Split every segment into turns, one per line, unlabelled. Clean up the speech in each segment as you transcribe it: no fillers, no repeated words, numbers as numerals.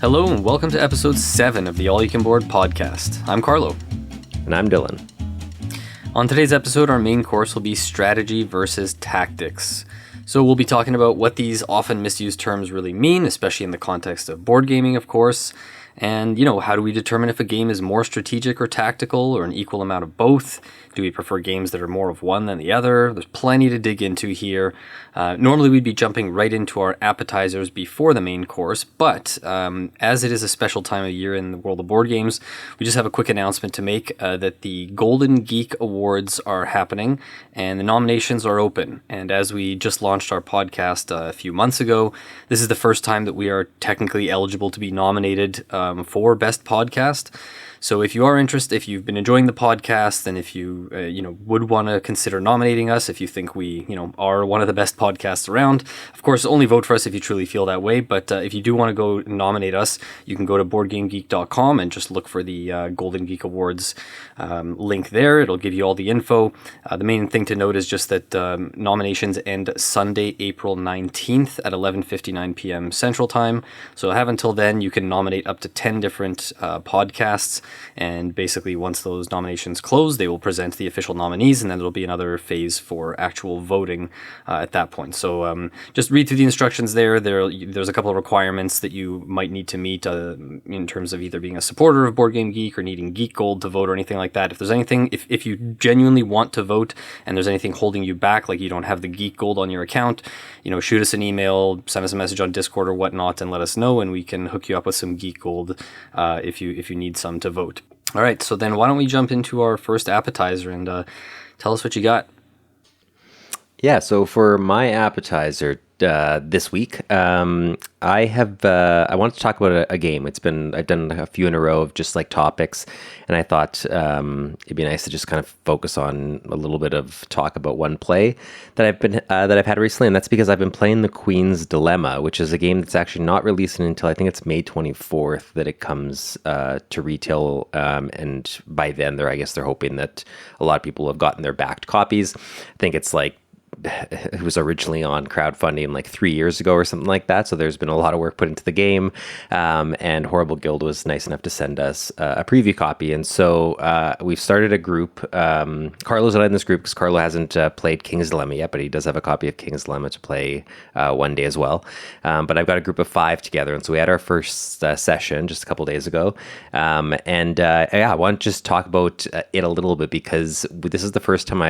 Hello and welcome to episode 7 of the All You Can Board podcast. I'm Carlo.
And I'm Dylan.
On today's episode, our main course will be strategy versus tactics. So we'll be talking about what these often misused terms really mean, especially in the context of board gaming, of course. And, how do we determine if a game is more strategic or tactical or an equal amount of both? Do we prefer games that are more of one than the other? There's plenty to dig into here. Normally we'd be jumping right into our appetizers before the main course, but as it is a special time of year in the world of board games, we just have a quick announcement to make that the Golden Geek Awards are happening and the nominations are open. And as we just launched our podcast a few months ago, this is the first time that we are technically eligible to be nominated for Best Podcast. So if you are interested, if you've been enjoying the podcast, and if you would want to consider nominating us, if you think we are one of the best podcasts around, of course, only vote for us if you truly feel that way. But if you do want to go nominate us, you can go to boardgamegeek.com and just look for the Golden Geek Awards link there. It'll give you all the info. The main thing to note is just that nominations end Sunday, April 19th at 11:59 p.m. Central Time. So have until then. You can nominate up to 10 different podcasts. And basically, once those nominations close, they will present the official nominees, and then there'll be another phase for actual voting at that point. So just read through the instructions there. There's a couple of requirements that you might need to meet in terms of either being a supporter of Board Game Geek or needing Geek Gold to vote or anything like that. If there's anything, if you genuinely want to vote and there's anything holding you back, like you don't have the Geek Gold on your account, shoot us an email, send us a message on Discord or whatnot, and let us know, and we can hook you up with some Geek Gold if you need some to vote. All right, so then why don't we jump into our first appetizer and tell us what you got.
Yeah, so for my appetizer this week, I wanted to talk about a game. I've done a few in a row of just like topics, and I thought it'd be nice to just kind of focus on a little bit of talk about one play that I've had recently, and that's because I've been playing The Queen's Dilemma, which is a game that's actually not releasing until I think it's May 24th that it comes to retail, and by then I guess they're hoping that a lot of people have gotten their backed copies. I think it's like it was originally on crowdfunding like 3 years ago or something like that. So there's been a lot of work put into the game. And Horrible Guild was nice enough to send us a preview copy. And so we've started a group. Carlo's not in this group because Carlo hasn't played King's Dilemma yet, but he does have a copy of King's Dilemma to play one day as well. But I've got a group of 5 together. And so we had our first session just a couple days ago. I want to just talk about it a little bit because this is the first time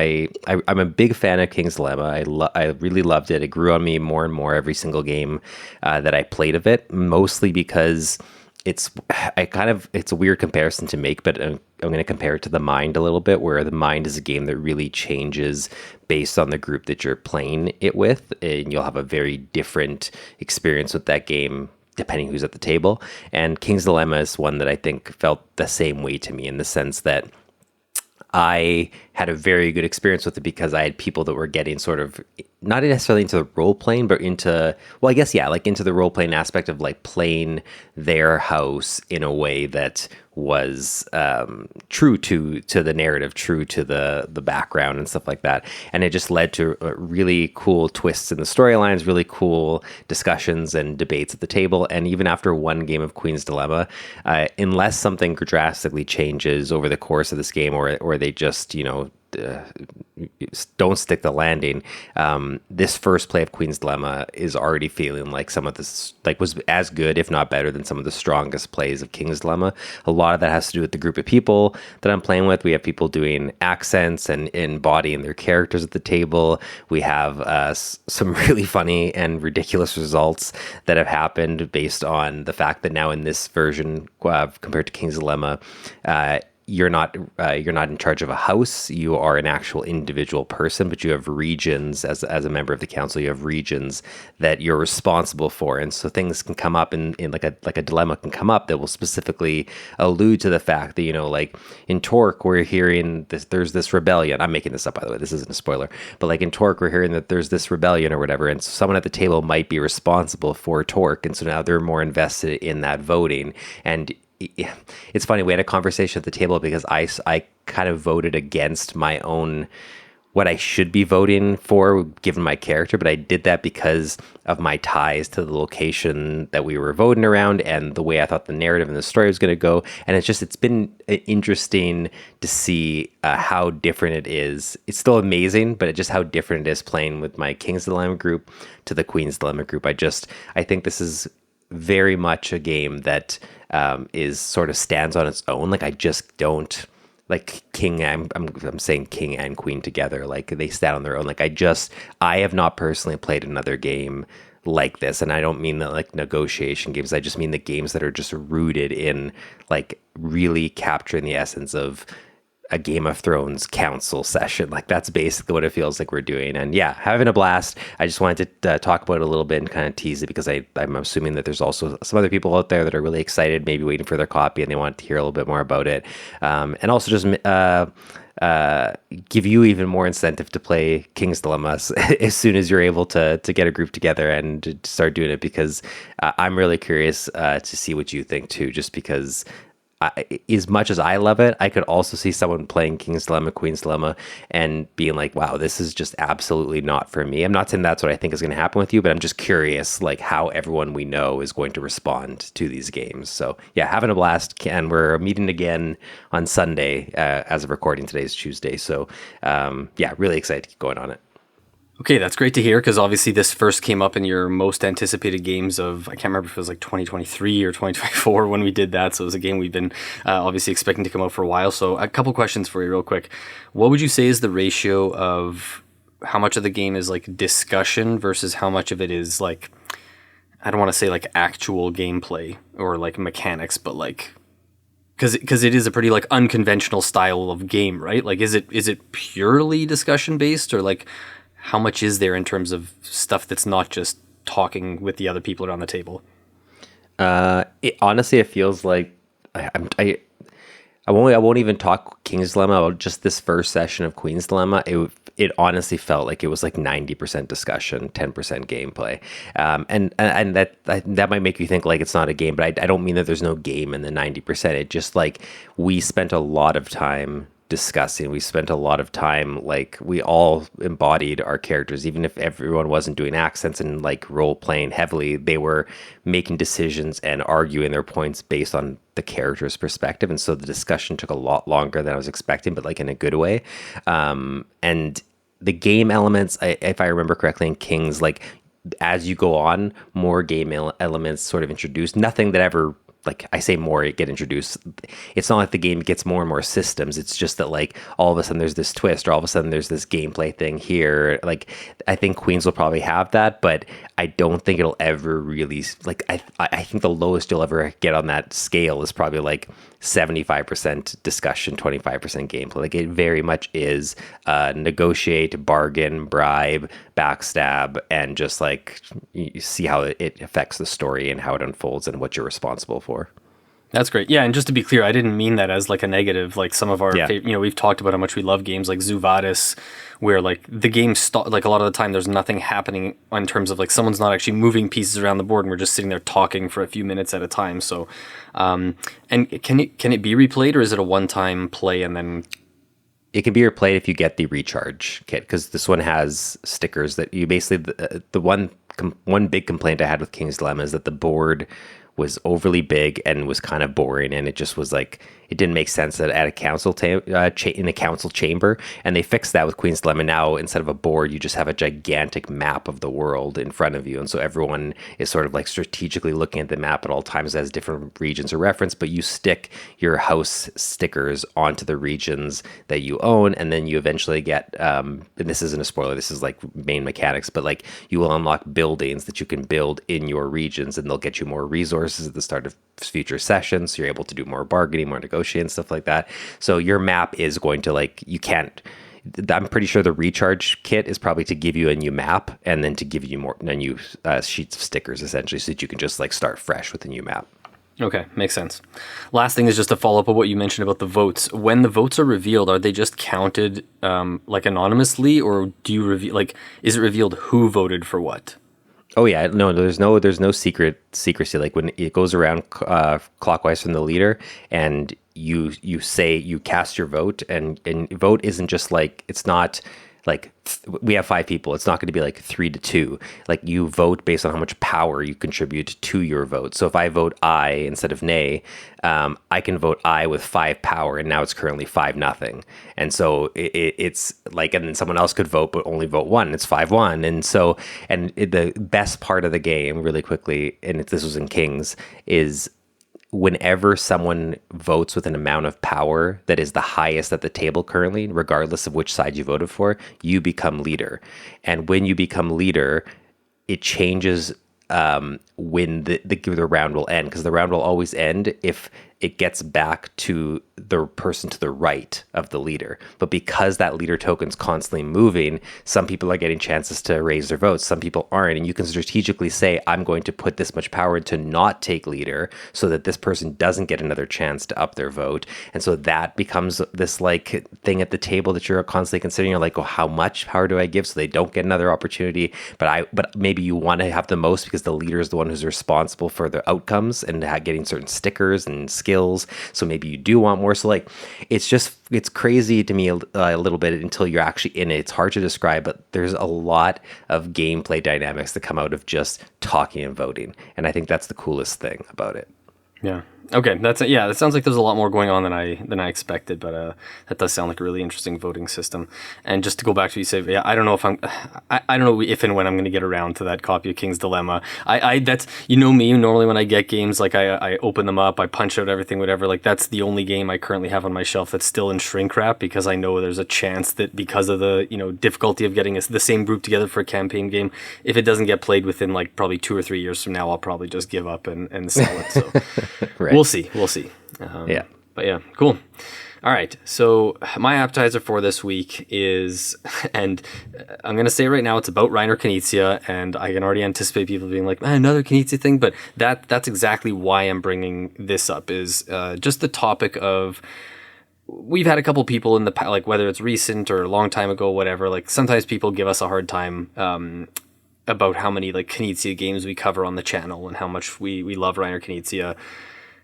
I'm a big fan of King's Dilemma. I really loved it. It grew on me more and more every single game that I played of it, mostly because it's a weird comparison to make, but I'm going to compare it to The Mind a little bit, where The Mind is a game that really changes based on the group that you're playing it with, and you'll have a very different experience with that game depending who's at the table. And King's Dilemma is one that I think felt the same way to me, in the sense that I had a very good experience with it because I had people that were getting sort of not necessarily into the role playing, but into the role playing aspect of like playing their house in a way that was true to the narrative, true to the background and stuff like that. And it just led to really cool twists in the storylines, really cool discussions and debates at the table. And even after one game of Queen's Dilemma, unless something drastically changes over the course of this game, or they just don't stick the landing, this first play of Queen's Dilemma is already feeling like some of this was as good, if not better, than some of the strongest plays of King's Dilemma. A lot of that has to do with the group of people that I'm playing with. We have people doing accents and embodying their characters at the table. We have some really funny and ridiculous results that have happened based on the fact that now in this version, compared to King's Dilemma, you're not in charge of a house. You are an actual individual person, but you have regions as a member of the council. You have regions that you're responsible for, and so things can come up in like a dilemma can come up that will specifically allude to the fact that like in Torque we're hearing there's this rebellion. I'm making this up, by the way. This isn't a spoiler, but like in Torque we're hearing that there's this rebellion or whatever, and so someone at the table might be responsible for Torque, and so now they're more invested in that voting. And it's funny, we had a conversation at the table because I kind of voted against my own what I should be voting for given my character, but I did that because of my ties to the location that we were voting around and the way I thought the narrative and the story was going to go. And it's been interesting to see how different it is. It's still amazing, but just how different it is playing with my King's Dilemma group to the Queen's Dilemma group. I think this is very much a game that is sort of stands on its own. Like I just don't like king. I'm saying king and queen together. Like they stand on their own. Like I have not personally played another game like this, and I don't mean the like negotiation games. I just mean the games that are just rooted in like really capturing the essence of a Game of Thrones council session. Like that's basically what it feels like we're doing. And yeah, having a blast. I just wanted to talk about it a little bit and kind of tease it because I'm assuming that there's also some other people out there that are really excited, maybe waiting for their copy and they want to hear a little bit more about it. And also just give you even more incentive to play King's Dilemma as soon as you're able to get a group together and to start doing it, because I'm really curious to see what you think too, just because as much as I love it, I could also see someone playing King's Dilemma, Queen's Dilemma, and being like, wow, this is just absolutely not for me. I'm not saying that's what I think is going to happen with you, but I'm just curious, like, how everyone we know is going to respond to these games. So, yeah, having a blast. And we're meeting again on Sunday. As of recording, today is Tuesday. So, yeah, really excited to keep going on it.
Okay, that's great to hear, because obviously this first came up in your most anticipated games of, I can't remember if it was like 2023 or 2024 when we did that, so it was a game we've been obviously expecting to come out for a while. So a couple questions for you real quick. What would you say is the ratio of how much of the game is like discussion versus how much of it is like, I don't want to say like actual gameplay or like mechanics, but like, because it is a pretty like unconventional style of game, right? Like is it purely discussion based, or like how much is there in terms of stuff that's not just talking with the other people around the table?
Honestly, it feels like I won't even talk King's Dilemma. Just this first session of Queen's Dilemma, it honestly felt like it was like 90% discussion, 10% gameplay. And that might make you think like it's not a game, but I don't mean that there's no game in the 90%. It just like we spent a lot of time discussing. We spent a lot of time, like we all embodied our characters, even if everyone wasn't doing accents and like role playing heavily, they were making decisions and arguing their points based on the character's perspective. And so the discussion took a lot longer than I was expecting, but like in a good way. And the game elements, if I remember correctly in Kings, like as you go on, more game elements sort of introduced. Nothing that ever, like I say more get introduced. It's not like the game gets more and more systems. It's just that like all of a sudden there's this twist, or all of a sudden there's this gameplay thing here. Like I think Queens will probably have that, but I don't think it'll ever really like. I think the lowest you'll ever get on that scale is probably like 75% discussion, 25% gameplay. Like it very much is negotiate, bargain, bribe, backstab, and just like you see how it affects the story and how it unfolds and what you're responsible for.
That's great. Yeah, and just to be clear, I didn't mean that as like a negative. Like some of our, we've talked about how much we love games like Zuvadis, where like the game like a lot of the time there's nothing happening in terms of like someone's not actually moving pieces around the board, and we're just sitting there talking for a few minutes at a time. So, and can it be replayed, or is it a one-time play and then?
It can be replayed if you get the recharge kit, because this one has stickers that you basically the one big complaint I had with King's Dilemma is that the board was overly big and was kind of boring, and it just was like it didn't make sense that at a council in a council chamber. And they fixed that with Queen's Dilemma. Now instead of a board, you just have a gigantic map of the world in front of you, and so everyone is sort of like strategically looking at the map at all times as different regions are referenced. But you stick your house stickers onto the regions that you own, and then you eventually get and this isn't a spoiler, this is like main mechanics, but like you will unlock buildings that you can build in your regions, and they'll get you more resources at the start of future sessions, so you're able to do more bargaining, more negotiating, stuff like that. So your map is going to like, you can't, I'm pretty sure the recharge kit is probably to give you a new map and then to give you more new sheets of stickers essentially, so that you can just like start fresh with a new map.
Okay, makes sense. Last thing is just to follow up on what you mentioned about the votes. When the votes are revealed, are they just counted like anonymously, or do you reveal, like, is it revealed who voted for what?
Oh yeah, no, there's no secrecy. Like when it goes around clockwise from the leader, and you say you cast your vote, and vote isn't just like, it's not like we have 5 people. It's not going to be like 3-2. Like you vote based on how much power you contribute to your vote. So if I vote aye instead of nay, I can vote aye with 5 power, and now it's currently 5-0. And so it's like, and then someone else could vote, but only vote 1. It's 5-1. And so, the best part of the game, really quickly, and this was in Kings, is whenever someone votes with an amount of power that is the highest at the table currently, regardless of which side you voted for, you become leader. And when you become leader, it changes when the round will end, because the round will always end if it gets back to the person to the right of the leader. But because that leader token's constantly moving, some people are getting chances to raise their votes, some people aren't. And you can strategically say, I'm going to put this much power into not take leader so that this person doesn't get another chance to up their vote. And so that becomes this like thing at the table that you're constantly considering. You're like, oh, how much power do I give so they don't get another opportunity? But maybe you want to have the most because the leader is the one who's responsible for the outcomes and getting certain stickers and skills. So maybe you do want more. So like, it's crazy to me a little bit until you're actually in it. It's hard to describe, but there's a lot of gameplay dynamics that come out of just talking and voting. And I think that's the coolest thing about it.
Yeah. Okay. That sounds like there's a lot more going on than I expected, but that does sound like a really interesting voting system. And just to go back to what you said, I don't know I don't know if and when I'm going to get around to that copy of King's Dilemma. That's, me, normally when I get games, like I open them up, I punch out everything, whatever. Like that's the only game I currently have on my shelf that's still in shrink wrap, because I know there's a chance that because of the difficulty of getting the same group together for a campaign game, if it doesn't get played within like probably 2 or 3 years from now, I'll probably just give up and sell it. So.
Right.
We'll see. Yeah. But yeah, cool. All right. So my appetizer for this week is, and I'm going to say right now, it's about Reiner Knizia, and I can already anticipate people being like, another Knizia thing, but that's exactly why I'm bringing this up, is just the topic of, we've had a couple people in the past, like whether it's recent or a long time ago, whatever, like sometimes people give us a hard time about how many like Knizia games we cover on the channel and how much we love Reiner Knizia.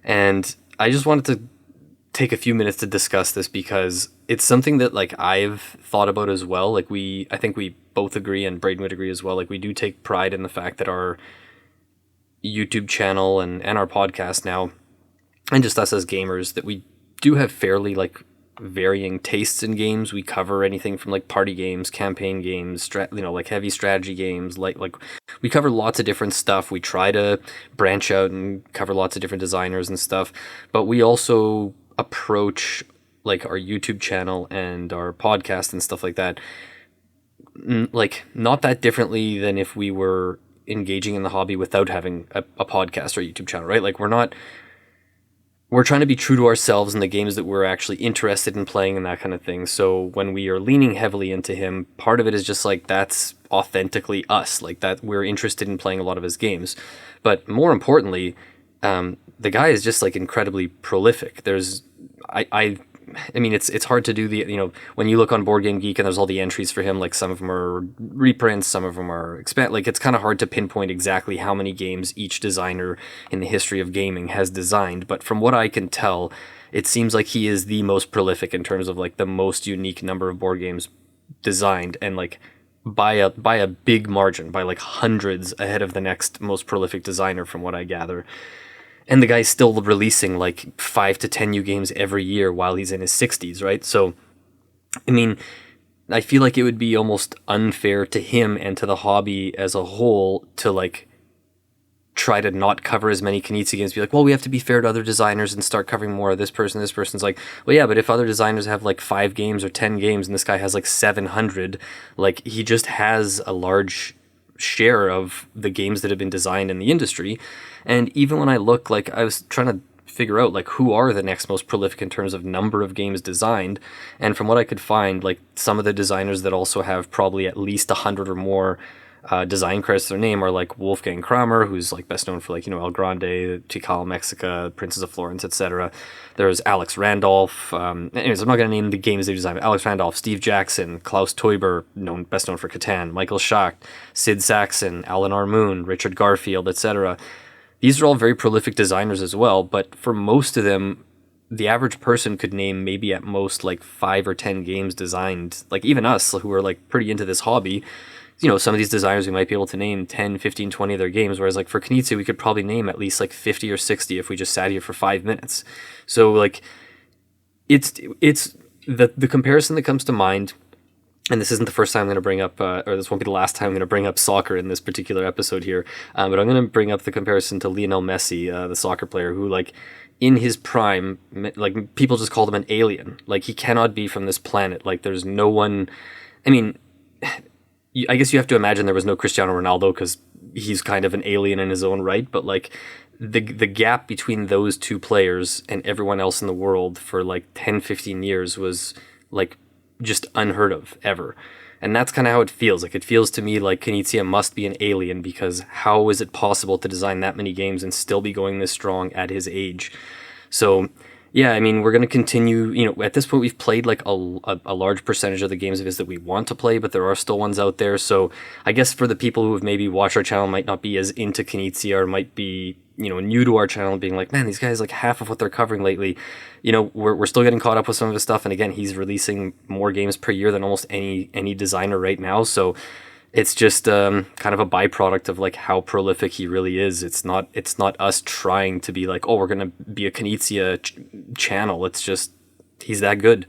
And I just wanted to take a few minutes to discuss this because it's something that like I've thought about as well. Like I think we both agree, and Braden would agree as well. Like we do take pride in the fact that our YouTube channel and our podcast now, and just us as gamers, that we do have fairly like varying tastes in games. We cover anything from like party games, campaign games, like heavy strategy games, like we cover lots of different stuff. We try to branch out and cover lots of different designers and stuff, but we also approach like our YouTube channel and our podcast and stuff like that like not that differently than if we were engaging in the hobby without having a podcast or YouTube channel, right? Like we're trying to be true to ourselves in the games that we're actually interested in playing and that kind of thing. So when we are leaning heavily into him, part of it is just like that's authentically us, like that we're interested in playing a lot of his games. But more importantly, the guy is just like incredibly prolific. I mean, it's hard to do when you look on Board Game Geek and there's all the entries for him, like some of them are reprints, some of them are like it's kind of hard to pinpoint exactly how many games each designer in the history of gaming has designed. But from what I can tell, it seems like he is the most prolific in terms of like the most unique number of board games designed, and like by a big margin, by like hundreds ahead of the next most prolific designer from what I gather. And the guy's still releasing like 5 to 10 new games every year while he's in his 60s, right? So, I mean, I feel like it would be almost unfair to him and to the hobby as a whole to like try to not cover as many Knizia games. Be like, well, we have to be fair to other designers and start covering more of this person. This person's like, well, yeah, but if other designers have like 5 games or 10 games and this guy has like 700, like he just has a large share of the games that have been designed in the industry. And even when I look, like I was trying to figure out like who are the next most prolific in terms of number of games designed, and from what I could find, like some of the designers that also have probably at least 100 or more design credits to their name are like Wolfgang Kramer, who's like best known for like El Grande, Tikal, Mexica, Princess of Florence, etc. There's Alex Randolph. Anyways, I'm not going to name the games they designed. Alex Randolph, Steve Jackson, Klaus Teuber, best known for Catan, Michael Schacht, Sid Saxon, Alan R. Moon, Richard Garfield, etc. These are all very prolific designers as well, but for most of them, the average person could name maybe at most like 5 or 10 games designed, like even us who are like pretty into this hobby, some of these designers, we might be able to name 10, 15, 20 of their games, whereas like for Knizia, we could probably name at least like 50 or 60 if we just sat here for 5 minutes. So like it's the comparison that comes to mind, and this isn't the first time I'm going to bring up, or this won't be the last time I'm going to bring up soccer in this particular episode here, but I'm going to bring up the comparison to Lionel Messi, the soccer player who, like, in his prime, like, people just called him an alien. Like, he cannot be from this planet. Like, there's no one... I mean, I guess you have to imagine there was no Cristiano Ronaldo because he's kind of an alien in his own right, but, like, the gap between those two players and everyone else in the world for, like, 10, 15 years was, like, just unheard of ever. And that's kind of how it feels. Like, it feels to me like Knizia must be an alien, because how is it possible to design that many games and still be going this strong at his age? So yeah, I mean, we're going to continue, at this point we've played like a large percentage of the games of his that we want to play, but there are still ones out there. So I guess for the people who have maybe watched our channel, might not be as into Knizia, or might be, new to our channel, being like, man, these guys, like, half of what they're covering lately, we're still getting caught up with some of his stuff. And again, he's releasing more games per year than almost any designer right now. So it's just kind of a byproduct of like how prolific he really is. It's not us trying to be like, oh, we're gonna be a Knizia channel. It's just he's that good.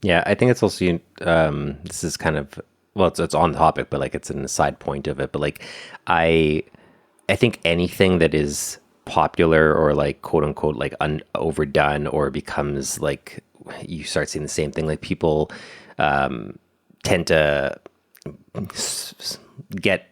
Yeah, I think it's also this is kind of, well, it's on topic, but like it's an aside point of it. But like I think anything that is popular or like quote unquote like overdone, or becomes like, you start seeing the same thing, like people tend to get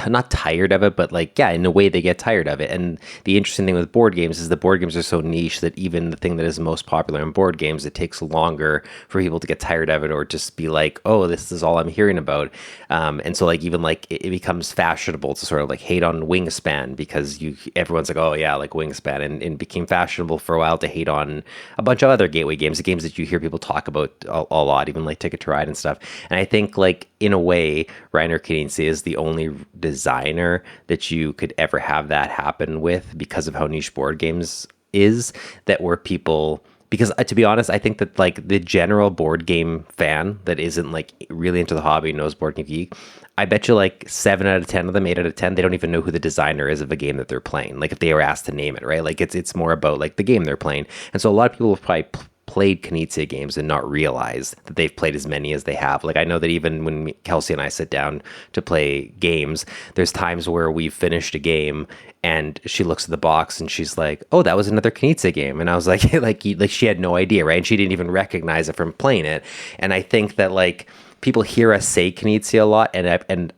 not tired of it, but like, yeah, in a way they get tired of it. And the interesting thing with board games is the board games are so niche that even the thing that is most popular in board games, it takes longer for people to get tired of it, or just be like, oh, this is all I'm hearing about. And so like, even like it becomes fashionable to sort of like hate on Wingspan, because everyone's like, oh yeah, like Wingspan, and it became fashionable for a while to hate on a bunch of other gateway games, the games that you hear people talk about a lot, even like Ticket to Ride and stuff. And I think like in a way, Reiner Knizia is the only designer that you could ever have that happen with, because of how niche board games is, that were people, because to be honest, I think that like the general board game fan that isn't like really into the hobby, knows Board Game Geek, I bet you like 7 out of 10 of them, 8 out of 10, they don't even know who the designer is of a game that they're playing. Like if they were asked to name it, right? Like it's more about like the game they're playing. And so a lot of people have probably played Knizia games and not realize that they've played as many as they have. Like I know that even when Kelsey and I sit down to play games, there's times where we've finished a game and she looks at the box and she's like, oh, that was another Knizia game. And I was like, like she had no idea, right? And she didn't even recognize it from playing it. And I think that like people hear us say Knizia a lot, and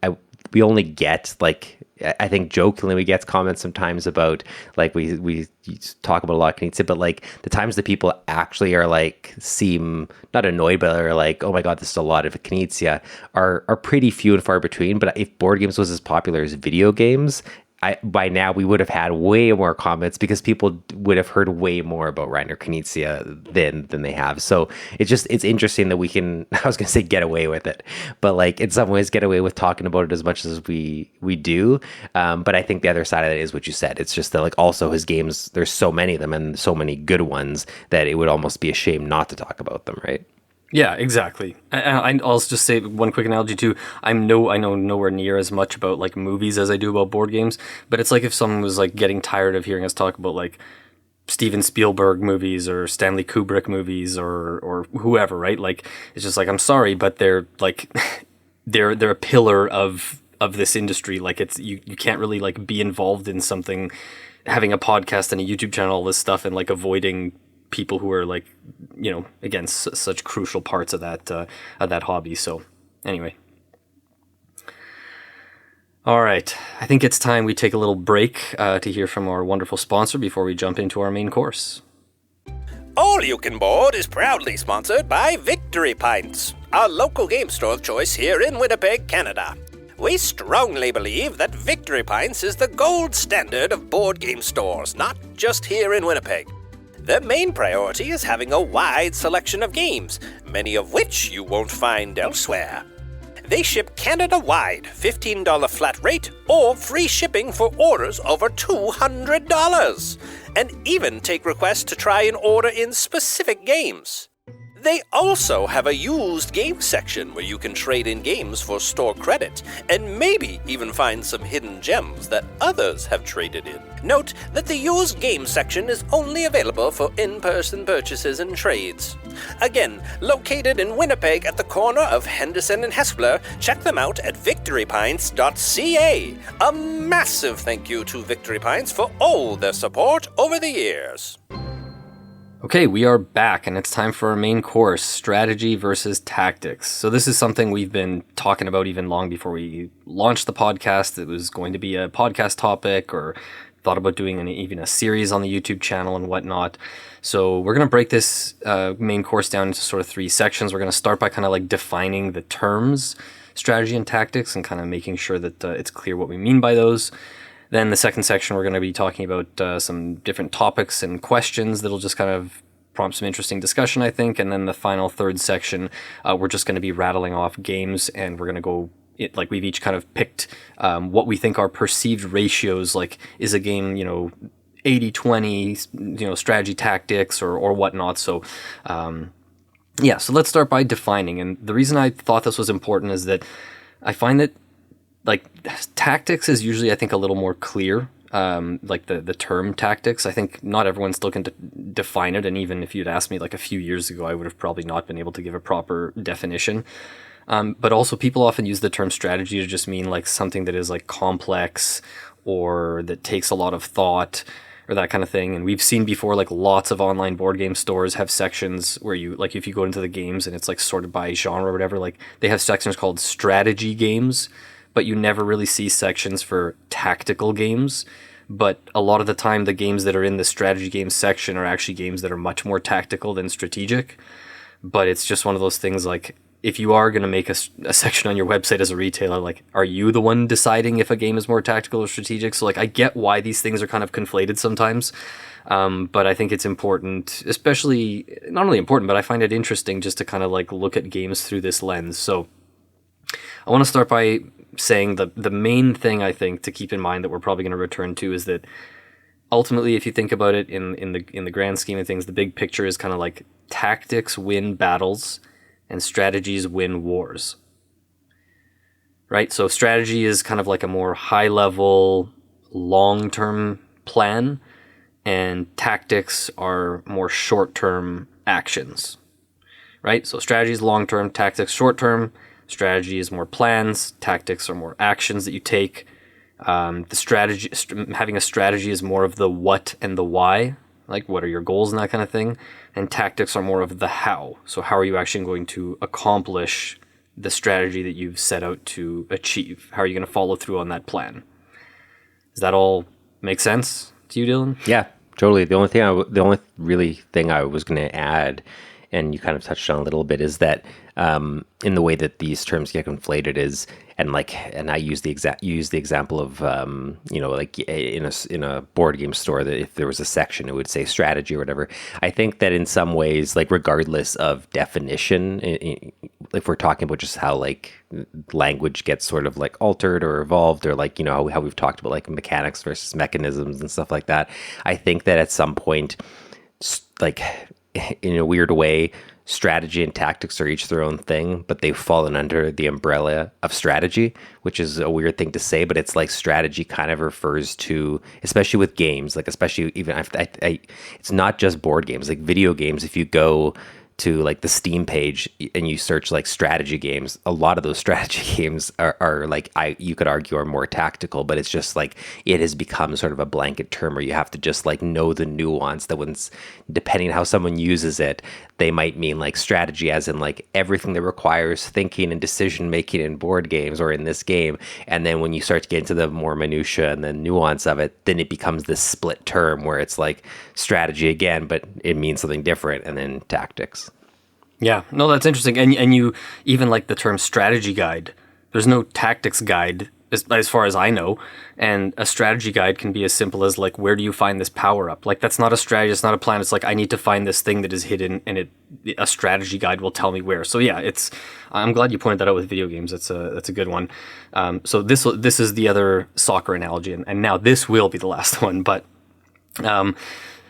we only get like, I think jokingly we get comments sometimes about like we talk about a lot of Knizia, but like the times that people actually are like seem not annoyed, but are like, oh my god, this is a lot of Knizia, are pretty few and far between. But if board games was as popular as video games, by now we would have had way more comments, because people would have heard way more about Reiner Knizia than they have. So it's interesting that we can, I was going to say get away with it, but like in some ways get away with talking about it as much as we do. But I think the other side of it is what you said. It's just that like also his games, there's so many of them and so many good ones that it would almost be a shame not to talk about them, right?
Yeah, exactly. I'll just say one quick analogy too. I know nowhere near as much about like movies as I do about board games, but it's like if someone was like getting tired of hearing us talk about like Steven Spielberg movies or Stanley Kubrick movies or whoever, right? Like it's just like, I'm sorry, but they're like they're a pillar of this industry. Like it's you can't really like be involved in something, having a podcast and a YouTube channel, all this stuff, and like avoiding people who are like, again, such crucial parts of that hobby. So anyway, all right, I think it's time we take a little break to hear from our wonderful sponsor before we jump into our main course.
All You Can Board is proudly sponsored by Victory Pints, our local game store of choice here in Winnipeg, Canada. We strongly believe that Victory Pints is the gold standard of board game stores, not just here in Winnipeg. Their main priority is having a wide selection of games, many of which you won't find elsewhere. They ship Canada-wide, $15 flat rate, or free shipping for orders over $200, and even take requests to try and order in specific games. They also have a used game section where you can trade in games for store credit, and maybe even find some hidden gems that others have traded in. Note that the used game section is only available for in-person purchases and trades. Again, located in Winnipeg at the corner of Henderson and Hespeler, check them out at victorypints.ca. A massive thank you to Victory Pints for all their support over the years.
Okay, we are back, and it's time for our main course, strategy versus tactics. So this is something we've been talking about even long before we launched the podcast. It was going to be a podcast topic, or thought about doing even a series on the YouTube channel and whatnot. So we're going to break this main course down into sort of 3 sections. We're going to start by kind of like defining the terms strategy and tactics and kind of making sure that it's clear what we mean by those. Then the second section, we're going to be talking about some different topics and questions that'll just kind of prompt some interesting discussion, I think. And then the final third section, we're just going to be rattling off games, and we're going to go, like we've each kind of picked what we think are perceived ratios, like is a game, 80-20, strategy tactics or whatnot. So, so let's start by defining. And the reason I thought this was important is that I find that like tactics is usually, I think, a little more clear. Like the term tactics, I think not everyone still can define it. And even if you'd asked me like a few years ago, I would have probably not been able to give a proper definition. But also people often use the term strategy to just mean like something that is like complex or that takes a lot of thought or that kind of thing. And we've seen before, like lots of online board game stores have sections where you, like if you go into the games and it's like sorted by genre or whatever, like they have sections called strategy games, but you never really see sections for tactical games. But a lot of the time, the games that are in the strategy games section are actually games that are much more tactical than strategic. But it's just one of those things, like, if you are going to make a section on your website as a retailer, like, are you the one deciding if a game is more tactical or strategic? So, like, I get why these things are kind of conflated sometimes. But I think it's important, especially, not only important, but I find it interesting just to kind of, like, look at games through this lens. So I want to start by saying the main thing I think to keep in mind that we're probably going to return to is that ultimately, if you think about it in the grand scheme of things, the big picture is kind of like tactics win battles and strategies win wars, right? So strategy is kind of like a more high level, long-term plan, and tactics are more short-term actions, right? So strategy is long-term, tactics short-term. Strategy is more plans. Tactics are more actions that you take. The strategy, having a strategy, is more of the what and the why, like what are your goals and that kind of thing. And tactics are more of the how. So how are you actually going to accomplish the strategy that you've set out to achieve? How are you going to follow through on that plan? Does that all make sense to you, Dylan?
Yeah, totally. The only really thing I was going to add, and you kind of touched on a little bit, is that in the way that these terms get conflated is, and I use the example of like in a board game store, that if there was a section, it would say strategy or whatever. I think that in some ways, like regardless of definition, if we're talking about just how like language gets sort of like altered or evolved, or like how we've talked about like mechanics versus mechanisms and stuff like that, I think that at some point, like in a weird way, strategy and tactics are each their own thing, but they've fallen under the umbrella of strategy, which is a weird thing to say, but it's like strategy kind of refers to, especially with games, like especially even, it's not just board games, like video games. If you go to like the Steam page and you search like strategy games, a lot of those strategy games are like, you could argue are more tactical, but it's just like, it has become sort of a blanket term where you have to just like know the nuance that when, depending on how someone uses it, they might mean like strategy as in like everything that requires thinking and decision making in board games or in this game. And then when you start to get into the more minutia and the nuance of it, then it becomes this split term where it's like strategy again, but it means something different, and then tactics.
Yeah, no, that's interesting. And you even like the term strategy guide. There's no tactics guide as far as I know. And a strategy guide can be as simple as like, where do you find this power up? Like, that's not a strategy, it's not a plan. It's like, I need to find this thing that is hidden, and a strategy guide will tell me where. So yeah, I'm glad you pointed that out with video games. That's a good one. So this is the other soccer analogy, and now this will be the last one. But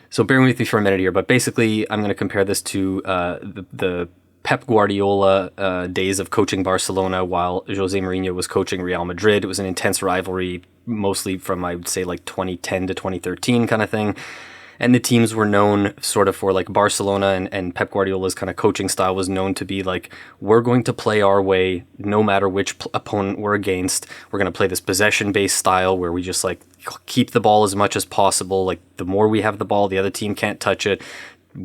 so bear with me for a minute here. But basically, I'm going to compare this to the Pep Guardiola days of coaching Barcelona while Jose Mourinho was coaching Real Madrid. It was an intense rivalry, mostly from, I would say, like 2010 to 2013 kind of thing. And the teams were known sort of for, like, Barcelona and Pep Guardiola's kind of coaching style was known to be like, we're going to play our way no matter which opponent we're against. We're going to play this possession-based style where we just, like, keep the ball as much as possible. Like, the more we have the ball, the other team can't touch it.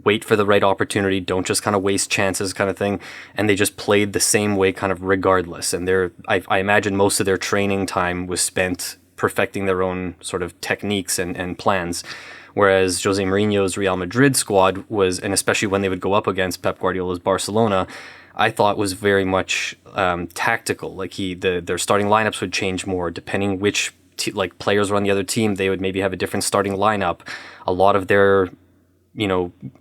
Wait for the right opportunity, don't just kind of waste chances kind of thing. And they just played the same way kind of regardless. And I imagine most of their training time was spent perfecting their own sort of techniques and plans. Whereas Jose Mourinho's Real Madrid squad was, and especially when they would go up against Pep Guardiola's Barcelona, I thought was very much tactical. Like their starting lineups would change more depending which players were on the other team. They would maybe have a different starting lineup. A lot of their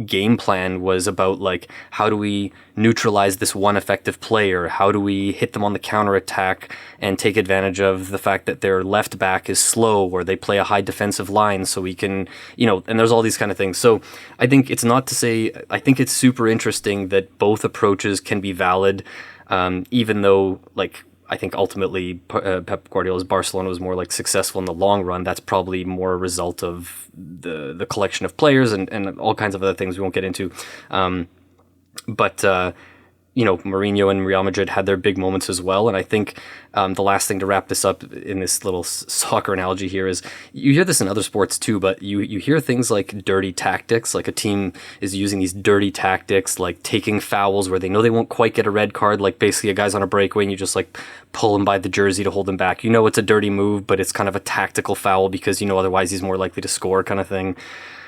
game plan was about like, how do we neutralize this one effective player? How do we hit them on the counter attack and take advantage of the fact that their left back is slow or they play a high defensive line so we can, and there's all these kind of things. So I think it's not to say, I think it's super interesting that both approaches can be valid, even though like, I think ultimately Pep Guardiola's Barcelona was more like successful in the long run. That's probably more a result of the collection of players and all kinds of other things we won't get into. But Mourinho and Real Madrid had their big moments as well. And I think the last thing to wrap this up in this little soccer analogy here is, you hear this in other sports too, but you hear things like dirty tactics, like a team is using these dirty tactics, like taking fouls where they know they won't quite get a red card, like basically a guy's on a breakaway and you just like pull him by the jersey to hold him back. It's a dirty move, but it's kind of a tactical foul because otherwise he's more likely to score kind of thing.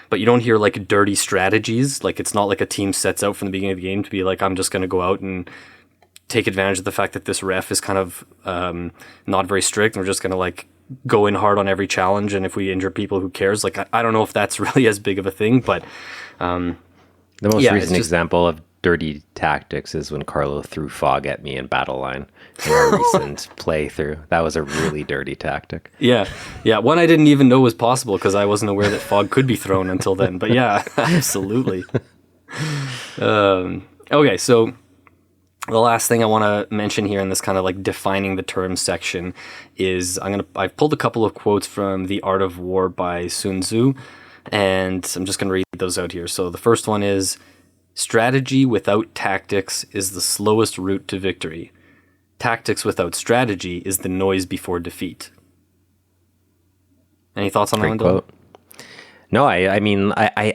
But you don't hear like dirty strategies. Like it's not like a team sets out from the beginning of the game to be like, I'm just going to go out and take advantage of the fact that this ref is kind of not very strict. And we're just going to like go in hard on every challenge. And if we injure people, who cares? Like, I don't know if that's really as big of a thing, but
the most recent example of dirty tactics is when Carlo threw fog at me in Battle Line in our recent playthrough. That was a really dirty tactic.
Yeah. One I didn't even know was possible because I wasn't aware that fog could be thrown until then. But yeah, absolutely. Okay, so the last thing I want to mention here in this kind of like defining the terms section is I've pulled a couple of quotes from The Art of War by Sun Tzu, and I'm just going to read those out here. So the first one is, strategy without tactics is the slowest route to victory. Tactics without strategy is the noise before defeat. Any thoughts on that one, Dylan?
No, I mean, I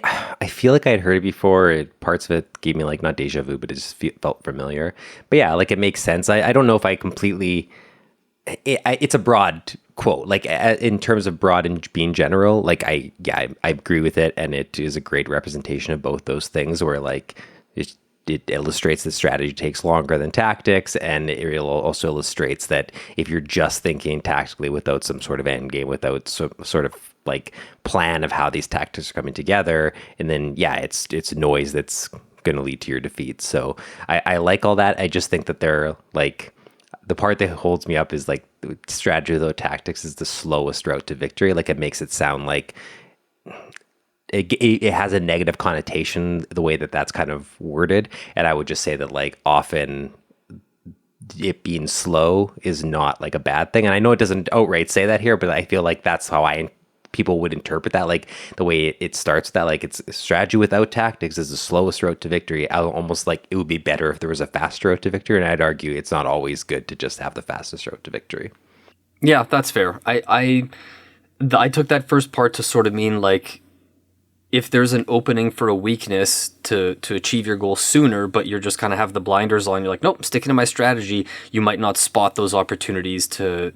feel like I had heard it before. Parts of it gave me like, not deja vu, but it just felt familiar. But yeah, like it makes sense. I don't know if I completely... It's a broad quote, like in terms of broad and being general, like I agree with it, and it is a great representation of both those things, where like it illustrates that strategy takes longer than tactics, and it also illustrates that if you're just thinking tactically without some sort of end game, without some sort of like plan of how these tactics are coming together, and then it's noise that's going to lead to your defeat. So I like all that. I just think that they're like, the part that holds me up is like, strategy without tactics is the slowest route to victory. Like it makes it sound like it has a negative connotation, the way that that's kind of worded. And I would just say that like often it being slow is not like a bad thing. And I know it doesn't outright say that here, but I feel like that's how people would interpret that, like the way it starts, that like it's strategy without tactics is the slowest route to victory. Almost like it would be better if there was a faster route to victory, and I'd argue it's not always good to just have the fastest route to victory.
Yeah, that's fair. I took that first part to sort of mean like, if there's an opening for a weakness to achieve your goal sooner, but you're just kind of have the blinders on, you're like, nope, I'm sticking to my strategy, you might not spot those opportunities to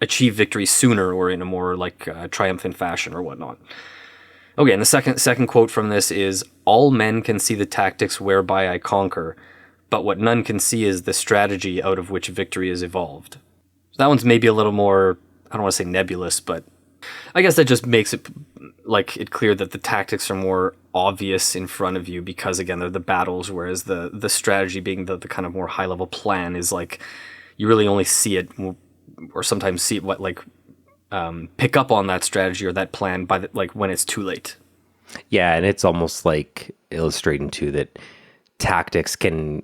achieve victory sooner or in a more like triumphant fashion or whatnot. Okay, and the second quote from this is, all men can see the tactics whereby I conquer, but what none can see is the strategy out of which victory is evolved. So that one's maybe a little more, I don't want to say nebulous, but I guess that just makes it like it clear that the tactics are more obvious in front of you because again they're the battles, whereas the strategy being the kind of more high level plan is like you really only see it or sometimes see it pick up on that strategy or that plan by like when it's too late.
Yeah, and it's almost like illustrating too that tactics can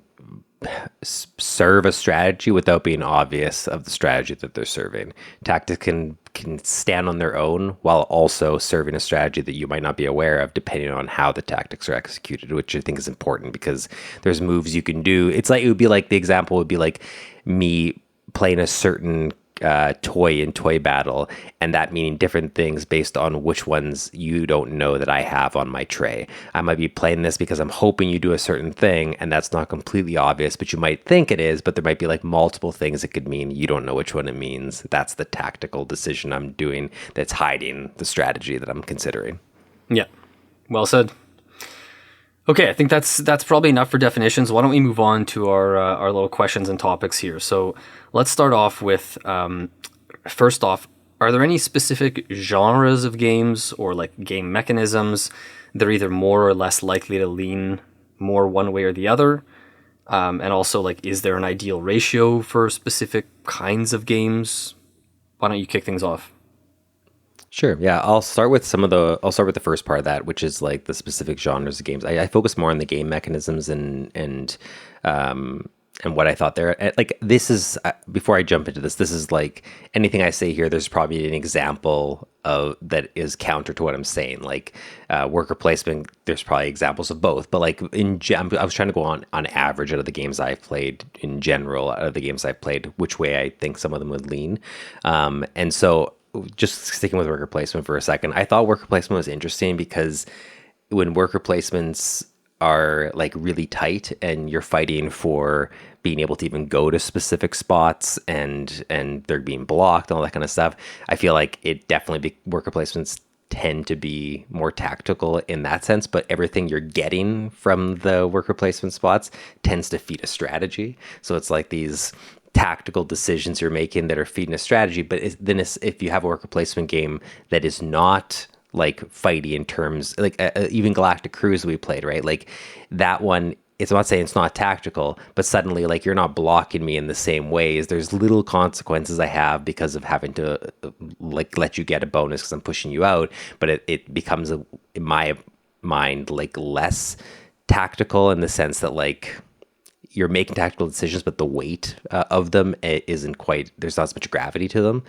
serve a strategy without being obvious of the strategy that they're serving. Tactics can stand on their own while also serving a strategy that you might not be aware of depending on how the tactics are executed, which I think is important because there's moves you can do. It's like, it would be like, the example would be like me playing a certain toy in toy battle, and that meaning different things based on which ones you don't know that I have on my tray. I might be playing this because I'm hoping you do a certain thing, and that's not completely obvious, but you might think it is, but there might be like multiple things it could mean. You don't know which one it means. That's the tactical decision I'm doing that's hiding the strategy that I'm considering.
Yeah, well said. Okay, I think that's probably enough for definitions. Why don't we move on to our little questions and topics here? So let's start off with, first off, are there any specific genres of games or like game mechanisms that are either more or less likely to lean more one way or the other? And also, like, is there an ideal ratio for specific kinds of games? Why don't you kick things off?
Sure. Yeah, I'll start with the first part of that, which is like the specific genres of games. I focus more on the game mechanisms and what I thought there. Like, this is before I jump into this is like anything I say here. There's probably an example of that is counter to what I'm saying. Like worker placement. There's probably examples of both. But like I was trying to go on average out of the games I've played in general. Out of the games I've played, which way I think some of them would lean. And so, just sticking with worker placement for a second, I thought worker placement was interesting because when worker placements are like really tight and you're fighting for being able to even go to specific spots and they're being blocked and all that kind of stuff, I feel like it definitely worker placements tend to be more tactical in that sense, but everything you're getting from the worker placement spots tends to feed a strategy. So it's like these tactical decisions you're making that are feeding a strategy. But then if you have a worker placement game that is not like fighty in terms, like even Galactic Cruise we played, right? Like that one, it's not saying it's not tactical, but suddenly like you're not blocking me in the same ways. There's little consequences I have because of having to like let you get a bonus because I'm pushing you out. But it becomes in my mind like less tactical in the sense that like you're making tactical decisions, but the weight of them isn't quite, there's not as much gravity to them.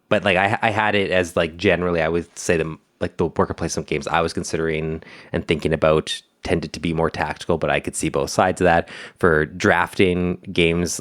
But like I had it as like generally I would say like the worker placement games I was considering and thinking about tended to be more tactical, but I could see both sides of that. For drafting games,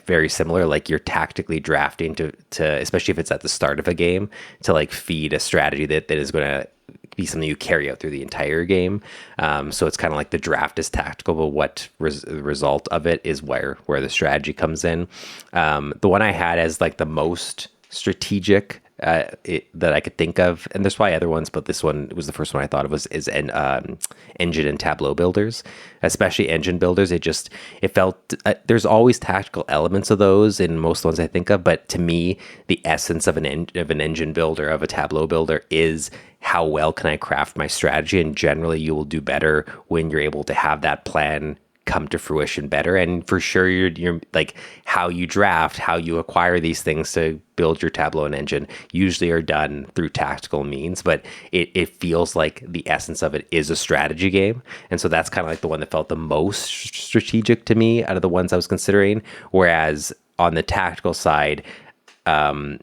very similar, like you're tactically drafting to especially if it's at the start of a game, to like feed a strategy that is going to be something you carry out through the entire game. So it's kind of like the draft is tactical, but what the result of it is where the strategy comes in. The one I had as like the most strategic that I could think of, and there's probably other ones, but this one was the first one I thought of, is engine and tableau builders, especially engine builders. It felt there's always tactical elements of those in most ones I think of, but to me, the essence of an engine builder, of a tableau builder, is how well can I craft my strategy, and generally you will do better when you're able to have that plan come to fruition better. And for sure you're like how you draft, how you acquire these things to build your tableau and engine usually are done through tactical means, but it feels like the essence of it is a strategy game. And so that's kind of like the one that felt the most strategic to me out of the ones I was considering. Whereas on the tactical side, out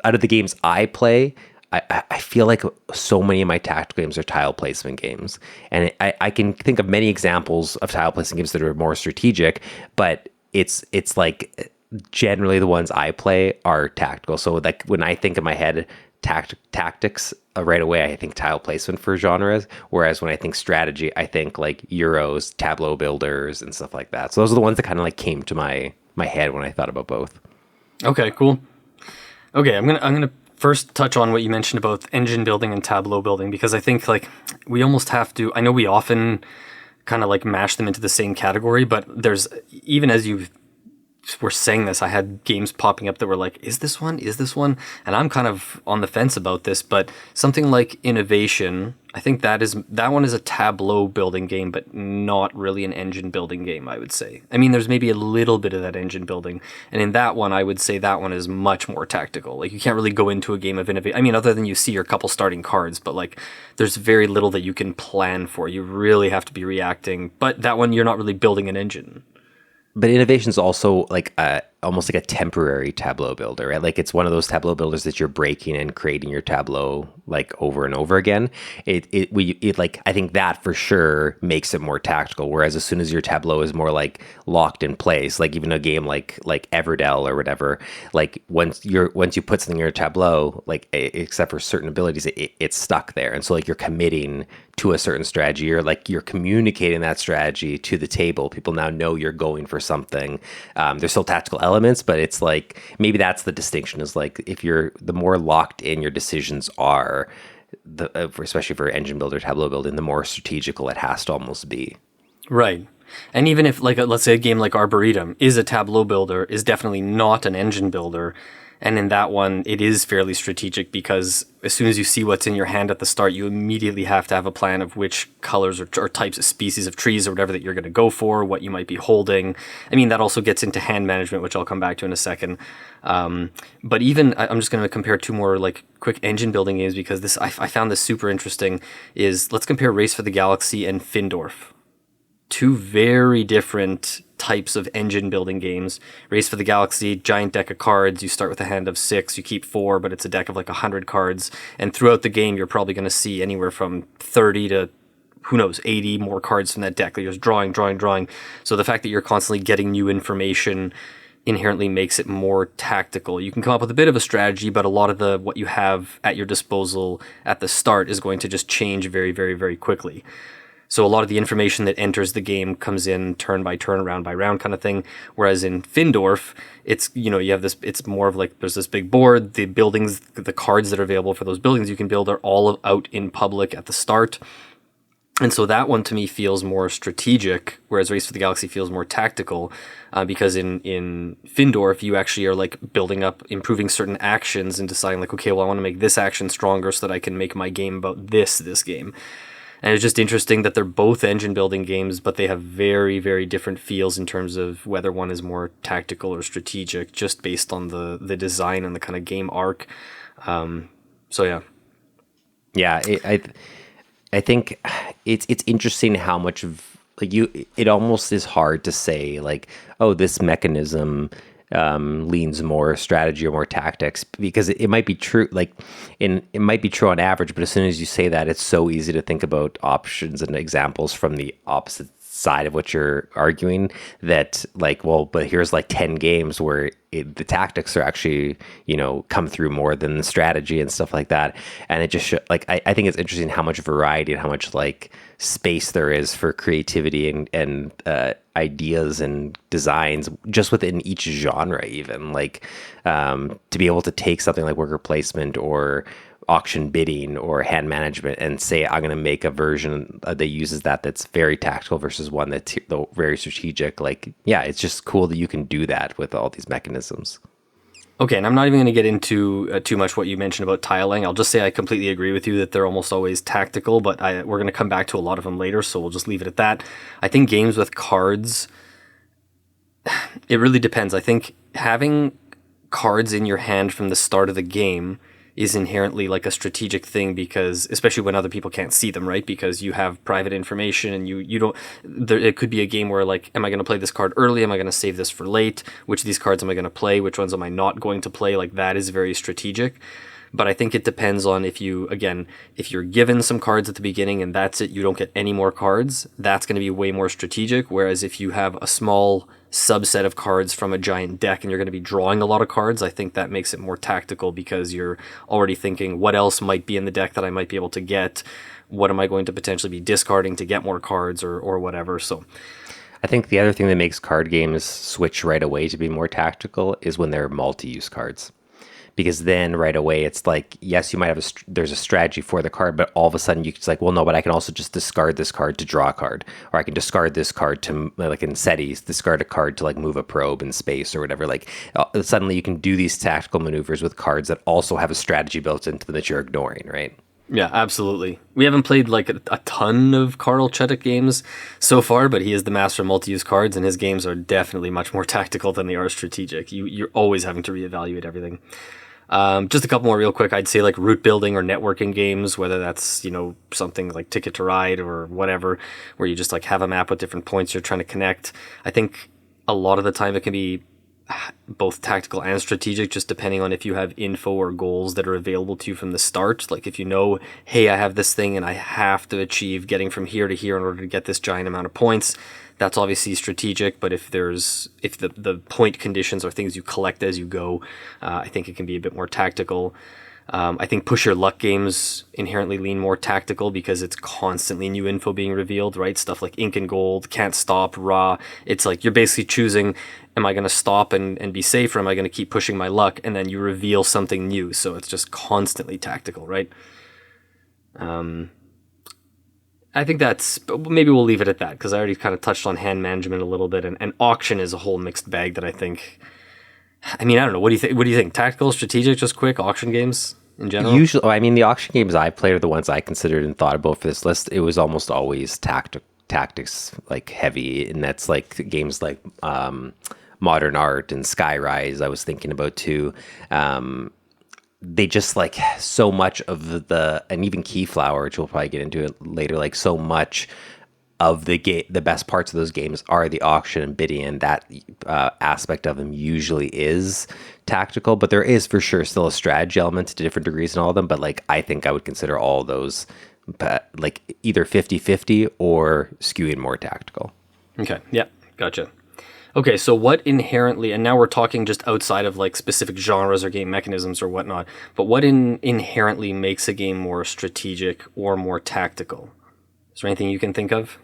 of the games I play, I feel like so many of my tactical games are tile placement games. And I can think of many examples of tile placement games that are more strategic, but it's like generally the ones I play are tactical. So like when I think in my head tactics, right away I think tile placement for genres, whereas when I think strategy, I think like Euros, tableau builders, and stuff like that. So those are the ones that kind of like came to my head when I thought about both.
Okay, cool. Okay, I'm gonna first touch on what you mentioned about engine building and tableau building, because I think like we almost have to, I know we often kind of like mash them into the same category, but there's, even as you've were saying this, I had games popping up that were like, is this one? Is this one? And I'm kind of on the fence about this, but something like Innovation, I think that one is a tableau building game, but not really an engine building game, I would say. I mean, there's maybe a little bit of that engine building. And in that one, I would say that one is much more tactical. Like, you can't really go into a game of Innovation. I mean, other than you see your couple starting cards, but like, there's very little that you can plan for. You really have to be reacting. But that one, you're not really building an engine.
But Innovation is also like almost like a temporary tableau builder, right? Like, it's one of those tableau builders that you're breaking and creating your tableau like over and over again. It like, I think that for sure makes it more tactical. Whereas as soon as your tableau is more like locked in place, like even a game like Everdell or whatever, like once you put something in your tableau, like except for certain abilities, it's stuck there. And so like you're committing to a certain strategy, or like you're communicating that strategy to the table. People now know you're going for something. There's still tactical elements, but it's like, maybe that's the distinction, is like, if you're, the more locked in your decisions are, especially for engine builder, tableau building, the more strategical it has to almost be.
Right. And even if, like, let's say a game like Arboretum is a tableau builder, is definitely not an engine builder. And in that one, it is fairly strategic, because as soon as you see what's in your hand at the start, you immediately have to have a plan of which colors or types of species of trees or whatever that you're going to go for, what you might be holding. I mean, that also gets into hand management, which I'll come back to in a second. But even, I'm just going to compare two more like quick engine building games, because this I found this super interesting. Is, let's compare Race for the Galaxy and Findorf. Two very different types of engine building games. Race for the Galaxy, giant deck of cards. You start with a hand of 6, you keep 4, but it's a deck of like 100 cards. And throughout the game, you're probably going to see anywhere from 30 to, who knows, 80 more cards from that deck. You're just drawing. So the fact that you're constantly getting new information inherently makes it more tactical. You can come up with a bit of a strategy, but a lot of what you have at your disposal at the start is going to just change very, very, very quickly. So a lot of the information that enters the game comes in turn by turn, round by round kind of thing. Whereas in Findorf, it's, you have this, it's more of like, there's this big board, the buildings, the cards that are available for those buildings you can build are all out in public at the start. And so that one to me feels more strategic, whereas Race for the Galaxy feels more tactical, because in Findorf, you actually are like building up, improving certain actions and deciding like, okay, well, I want to make this action stronger so that I can make my game about this game. And it's just interesting that they're both engine building games, but they have very, very different feels in terms of whether one is more tactical or strategic, just based on the design and the kind of game arc. So yeah.
Yeah, I think it's interesting how much of like it almost is hard to say like, oh, this mechanism leans more strategy or more tactics, because it might be true, like it might be true on average, but as soon as you say that, it's so easy to think about options and examples from the opposite side of what you're arguing, that like, well, but here's like 10 games where the tactics are actually, come through more than the strategy and stuff like that. And it just like, I think it's interesting how much variety and how much like space there is for creativity and ideas and designs just within each genre, even like to be able to take something like worker placement or auction bidding or hand management and say, I'm going to make a version that uses that's very tactical versus one that's very strategic. Like, yeah, it's just cool that you can do that with all these mechanisms.
Okay, and I'm not even going to get into too much what you mentioned about tiling. I'll just say I completely agree with you that they're almost always tactical, but we're going to come back to a lot of them later, so we'll just leave it at that. I think games with cards, it really depends. I think having cards in your hand from the start of the game is inherently like a strategic thing, because especially when other people can't see them, right? Because you have private information and you don't, it could be a game where like, am I going to play this card early? Am I going to save this for late? Which of these cards am I going to play? Which ones am I not going to play? Like, that is very strategic. But I think it depends on if you're given some cards at the beginning and that's it, you don't get any more cards, that's going to be way more strategic. Whereas if you have a small subset of cards from a giant deck and you're going to be drawing a lot of cards, I think that makes it more tactical, because you're already thinking, what else might be in the deck that I might be able to get? What am I going to potentially be discarding to get more cards or whatever? So
I think the other thing that makes card games switch right away to be more tactical is when they're multi-use cards. Because then right away it's like, yes, you might have there's a strategy for the card, but all of a sudden it's like, well, no, but I can also just discard this card to draw a card, or I can discard this card to, like in SETIs, discard a card to like move a probe in space or whatever. Like suddenly you can do these tactical maneuvers with cards that also have a strategy built into them that you're ignoring, right?
Yeah, absolutely. We haven't played like a ton of Karl Chetik games so far, but he is the master of multi-use cards, and his games are definitely much more tactical than they are strategic. You're always having to reevaluate everything. Just a couple more real quick. I'd say like route building or networking games, whether that's, something like Ticket to Ride or whatever, where you just like have a map with different points you're trying to connect. I think a lot of the time it can be both tactical and strategic, just depending on if you have info or goals that are available to you from the start. Like if you know, hey, I have this thing and I have to achieve getting from here to here in order to get this giant amount of points, that's obviously strategic. But if the point conditions are things you collect as you go, I think it can be a bit more tactical. I think push your luck games inherently lean more tactical because it's constantly new info being revealed, right? Stuff like Ink and Gold, Can't Stop, Raw. It's like you're basically choosing, am I going to stop and be safe, or am I going to keep pushing my luck? And then you reveal something new. So it's just constantly tactical, right? I think maybe we'll leave it at that because I already kind of touched on hand management a little bit, and auction is a whole mixed bag that I think. I mean, I don't know. What do you think? What do you think? Tactical, strategic, just quick auction games in general?
Usually, the auction games I played are the ones I considered and thought about for this list. It was almost always tactics, like heavy, and that's like games like Modern Art and Skyrise. I was thinking about too. They just like so much of and even Keyflower, which we'll probably get into it later. Like so much of the best parts of those games are the auction and bidding, and that aspect of them usually is tactical, but there is for sure still a strategy element to different degrees in all of them. But like I think I would consider all those like either 50-50 or skewing more tactical.
Okay, yeah, gotcha. Okay, so what inherently, and now we're talking just outside of like specific genres or game mechanisms or whatnot, but what inherently makes a game more strategic or more tactical? Is there anything you can think of?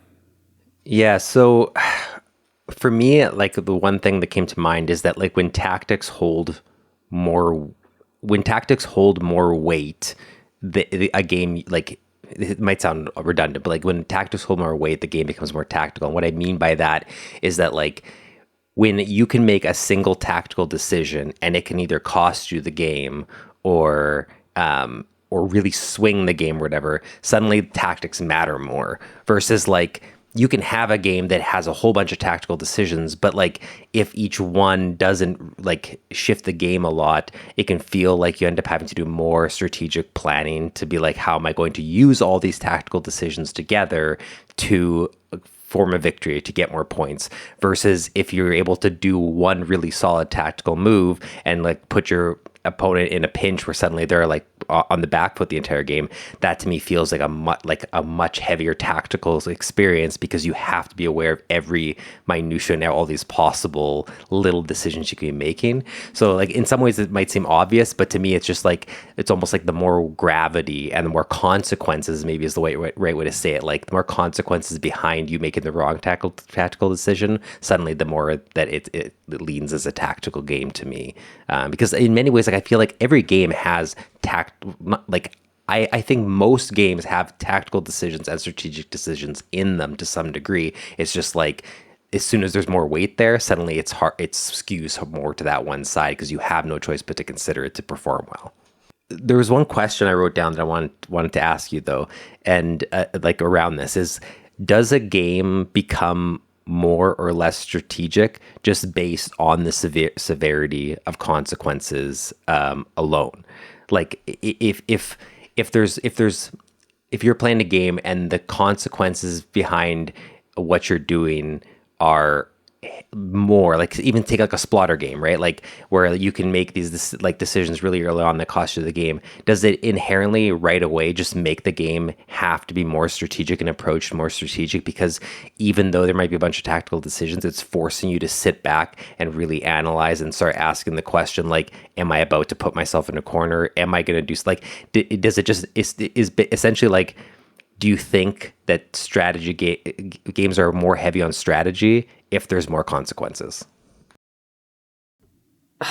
Yeah, so for me, like the one thing that came to mind is that like when tactics hold more weight, a game, like it might sound redundant, but like when tactics hold more weight, the game becomes more tactical. And what I mean by that is that like when you can make a single tactical decision and it can either cost you the game or really swing the game or whatever, suddenly tactics matter more versus like you can have a game that has a whole bunch of tactical decisions, but like if each one doesn't like shift the game a lot, it can feel like you end up having to do more strategic planning to be like, how am I going to use all these tactical decisions together to form a victory, to get more points, versus if you're able to do one really solid tactical move and like put your opponent in a pinch where suddenly they're like on the back foot the entire game. That to me feels like a much heavier tactical experience because you have to be aware of every minutia and all these possible little decisions you can be making. So like in some ways it might seem obvious, but to me it's just like it's almost like the more gravity and the more consequences maybe is the right way to say it. Like the more consequences behind you making the wrong tactical decision, suddenly the more that it leans as a tactical game to me. Because in many ways, like I feel like every game has I think most games have tactical decisions and strategic decisions in them to some degree. It's just like as soon as there's more weight there, suddenly it skews more to that one side because you have no choice but to consider it to perform well. There was one question I wrote down that I wanted to ask you though, and like around this is, does a game become more or less strategic just based on the severity of consequences alone? Like if you're playing a game and the consequences behind what you're doing are more, like even take like a Splotter game, right? Like where you can make these like decisions really early on that cost you the game. Does it inherently right away just make the game have to be more strategic and approached more strategic? Because even though there might be a bunch of tactical decisions, it's forcing you to sit back and really analyze and start asking the question like, am I about to put myself in a corner? Am I going to do like, does it just is essentially like, do you think that strategy games are more heavy on strategy if there's more consequences?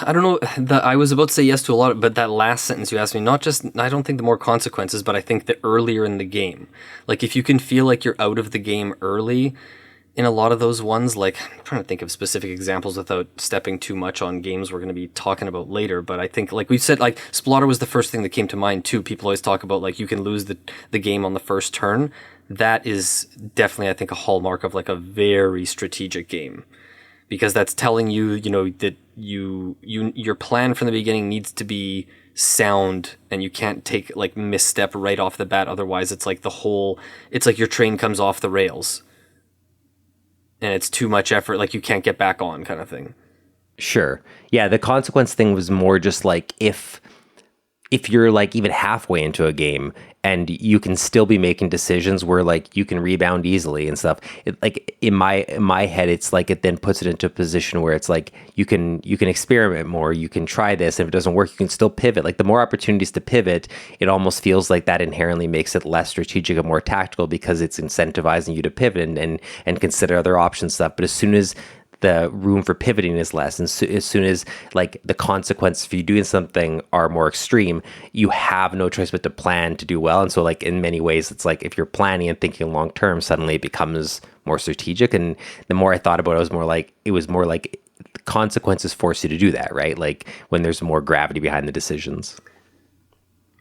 I don't know. I was about to say yes to a lot, but that last sentence you asked me, not just, I don't think the more consequences, but I think the earlier in the game. Like, if you can feel like you're out of the game early in a lot of those ones, like, I'm trying to think of specific examples without stepping too much on games we're going to be talking about later, but I think, like we said, like, Splatter was the first thing that came to mind, too. People always talk about, like, you can lose the game on the first turn. That is definitely, I think, a hallmark of, like, a very strategic game. Because that's telling you, you know, that your plan from the beginning needs to be sound, and you can't take like misstep right off the bat. Otherwise, it's like it's like your train comes off the rails, and it's too much effort. Like you can't get back on, kind of thing.
Sure. Yeah, the consequence thing was more just like if you're like even halfway into a game and you can still be making decisions where like you can rebound easily and stuff. Like in my head, it's like it then puts it into a position where it's like you can experiment more. You can try this. If it doesn't work, you can still pivot. Like the more opportunities to pivot, it almost feels like that inherently makes it less strategic and more tactical because it's incentivizing you to pivot and consider other options stuff. But as soon as the room for pivoting is less, and as soon as like the consequences for you doing something are more extreme, you have no choice but to plan to do well. And so like in many ways, it's like if you're planning and thinking long term, suddenly it becomes more strategic. And the more I thought about it, it was more like the consequences force you to do that, right? Like when there's more gravity behind the decisions.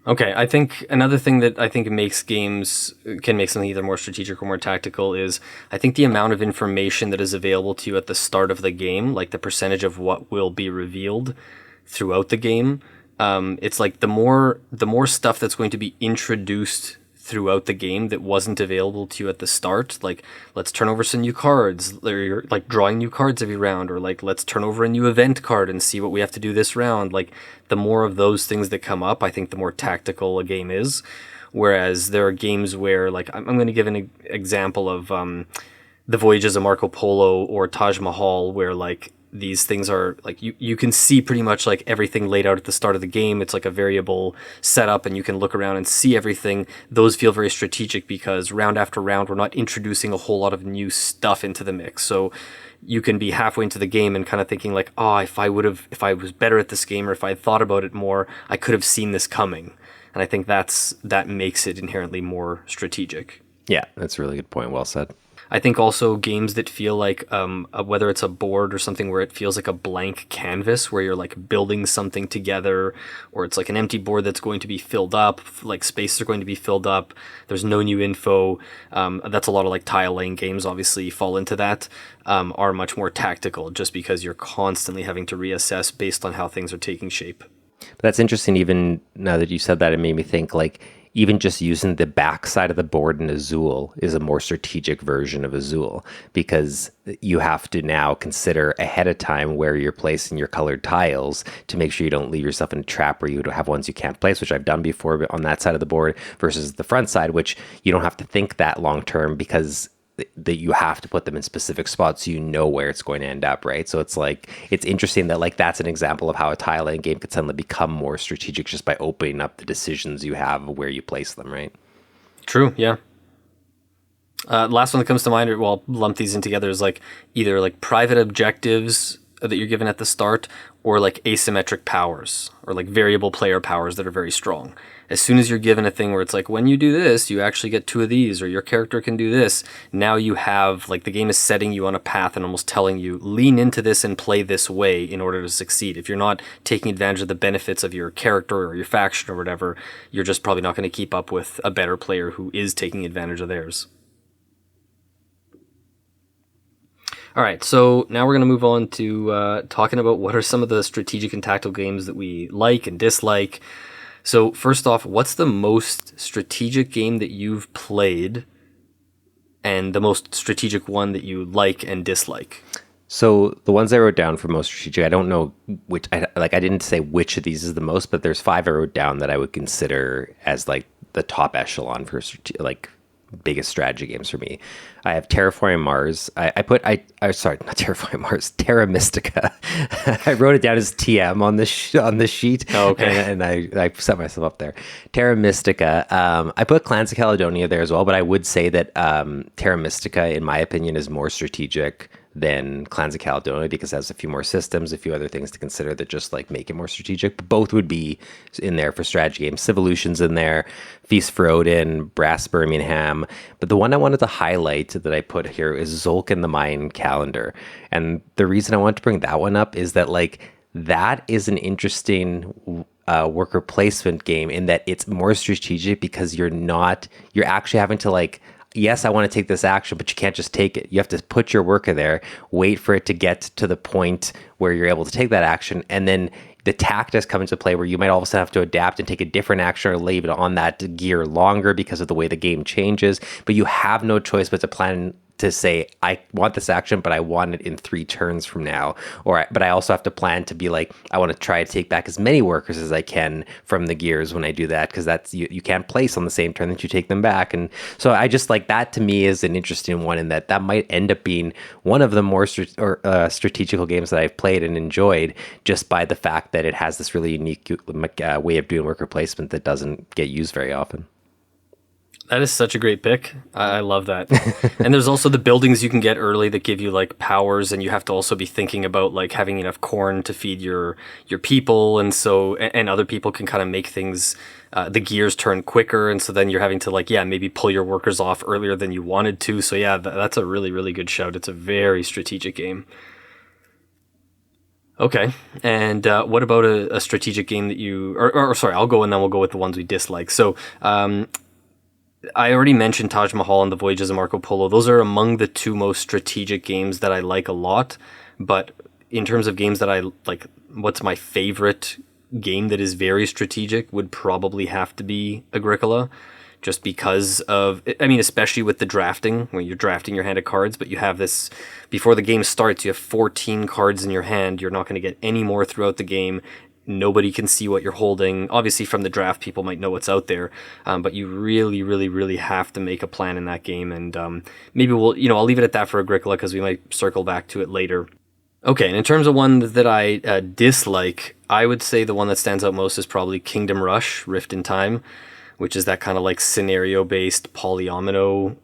Okay, I think another thing that I think can make something either more strategic or more tactical is I think the amount of information that is available to you at the start of the game, like the percentage of what will be revealed throughout the game. It's like the more stuff that's going to be introduced throughout the game that wasn't available to you at the start, like let's turn over some new cards, or you're like drawing new cards every round, or like let's turn over a new event card and see what we have to do this round. Like the more of those things that come up, I think the more tactical a game is. Whereas there are games where, like, I'm going to give an example of The Voyages of Marco Polo or Taj Mahal, where like these things are like you can see pretty much like everything laid out at the start of the game. It's like a variable setup and you can look around and see everything. Those feel very strategic because round after round we're not introducing a whole lot of new stuff into the mix. So you can be halfway into the game and kind of thinking like, oh, if I was better at this game, or if I thought about it more, I could have seen this coming. And I think that makes it inherently more strategic.
Yeah, that's a really good point. Well said.
I think also games that feel like, whether it's a board or something where it feels like a blank canvas where you're like building something together, or it's like an empty board that's going to be filled up, like spaces are going to be filled up, there's no new info. That's a lot of like tile laying games obviously fall into that, are much more tactical just because you're constantly having to reassess based on how things are taking shape.
That's interesting. Even now that you said that, it made me think like, even just using the back side of the board in Azul is a more strategic version of Azul, because you have to now consider ahead of time where you're placing your colored tiles to make sure you don't leave yourself in a trap where you have ones you can't place, which I've done before on that side of the board, versus the front side, which you don't have to think that long term because that you have to put them in specific spots so you know where it's going to end up, right? So it's like, it's interesting that like that's an example of how a tile laying game could suddenly become more strategic just by opening up the decisions you have where you place them, right?
True, yeah. Last one that comes to mind, or I'll lump these in together, is like either like private objectives that you're given at the start, or like asymmetric powers, or like variable player powers that are very strong. As soon as you're given a thing where it's like, when you do this, you actually get 2 of these, or your character can do this, now you have, like, the game is setting you on a path and almost telling you, lean into this and play this way in order to succeed. If you're not taking advantage of the benefits of your character or your faction or whatever, you're just probably not going to keep up with a better player who is taking advantage of theirs. All right, so now we're going to move on to talking about what are some of the strategic and tactical games that we like and dislike. So first off, what's the most strategic game that you've played, and the most strategic one that you like and dislike?
So the ones I wrote down for most strategic, I don't know which, I didn't say which of these is the most, but there's 5 I wrote down that I would consider as like the top echelon for like biggest strategy games for me. I have Terraforming Mars. Sorry, not Terraforming Mars, Terra Mystica. I wrote it down as TM on the sheet.
Oh, okay.
And I set myself up there. Terra Mystica. I put Clans of Caledonia there as well, but I would say that Terra Mystica, in my opinion, is more strategic than Clans of Caledonia because it has a few more systems, a few other things to consider that just like make it more strategic. But both would be in there for strategy games. Civolution's in there, Feast for Odin, Brass Birmingham. But the one I wanted to highlight that I put here is Zolk and the Mayan Calendar. And the reason I want to bring that one up is that like that is an interesting worker placement game in that it's more strategic because you're actually having to like, yes, I want to take this action, but you can't just take it. You have to put your worker there, wait for it to get to the point where you're able to take that action, and then the tactics come into play where you might all of a sudden have to adapt and take a different action or leave it on that gear longer because of the way the game changes. But you have no choice but to plan to say, I want this action, but I want it in 3 turns from now. But I also have to plan to be like, I want to try to take back as many workers as I can from the gears when I do that, because that's you can't place on the same turn that you take them back. And so I just like that to me is an interesting one in that might end up being one of the more strategical games that I've played and enjoyed just by the fact that it has this really unique way of doing worker placement that doesn't get used very often.
That is such a great pick. I love that. And there's also the buildings you can get early that give you like powers, and you have to also be thinking about like having enough corn to feed your people, and so and other people can kind of make things the gears turn quicker, and so then you're having to like maybe pull your workers off earlier than you wanted to. So that's a really, really good shout. It's a very strategic game. Okay, and what about a strategic game that you or sorry, I'll go and then we'll go with the ones we dislike. So I already mentioned Taj Mahal and The Voyages of Marco Polo. Those are among the 2 most strategic games that I like a lot. But in terms of games that I like, what's my favorite game that is very strategic would probably have to be Agricola. Just because of, I mean, especially with the drafting, when you're drafting your hand of cards, but you have this, before the game starts, you have 14 cards in your hand. You're not going to get any more throughout the game. Nobody can see what you're holding. Obviously, from the draft, people might know what's out there, but you really, really, really have to make a plan in that game. And maybe I'll leave it at that for Agricola because we might circle back to it later. Okay, and in terms of one that I dislike, I would say the one that stands out most is probably Kingdom Rush: Rift in Time, which is that kind of like scenario-based polyomino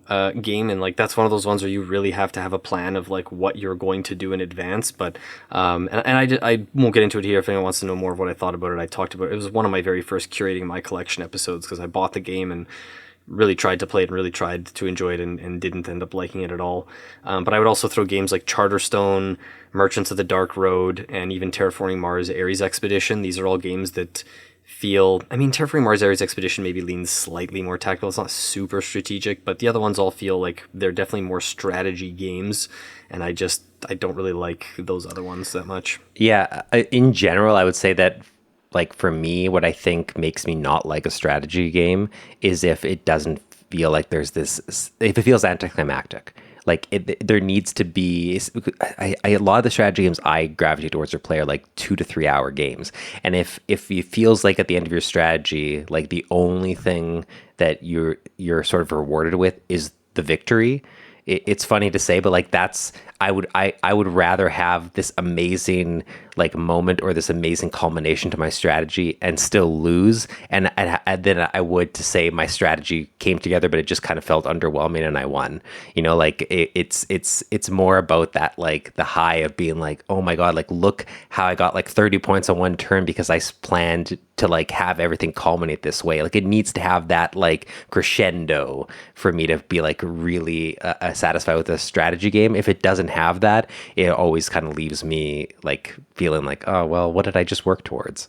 game. And like that's one of those ones where you really have to have a plan of like what you're going to do in advance. But I won't get into it here. If anyone wants to know more of what I thought about it, I talked about it. It was one of my very first curating my collection episodes because I bought the game and really tried to play it and really tried to enjoy it and didn't end up liking it at all. But I would also throw games like Charterstone, Merchants of the Dark Road, and even Terraforming Mars Ares Expedition. These are all games that Terraforming Mars Ares Expedition maybe leans slightly more tactical. It's not super strategic, but the other ones all feel like they're definitely more strategy games, and I don't really like those other ones that much. Yeah,
in general, I would say that, like, for me, what I think makes me not like a strategy game is if it doesn't feel like if it feels anticlimactic. Like there needs to be a lot of the strategy games I gravitate towards or play are like 2 to 3 hour games, and if it feels like at the end of your strategy, like the only thing that you're sort of rewarded with is the victory, it's funny to say, but like I would rather have this amazing like moment or this amazing culmination to my strategy and still lose, and then I would to say my strategy came together, but it just kind of felt underwhelming and I won. Like it's more about that, like the high of being like, oh my god, like look how I got like 30 points on one turn because I planned to like have everything culminate this way. Like it needs to have that like crescendo for me to be like really satisfied with a strategy game. If it doesn't have that, it always kind of leaves me like feeling like, oh well, what did I just work towards?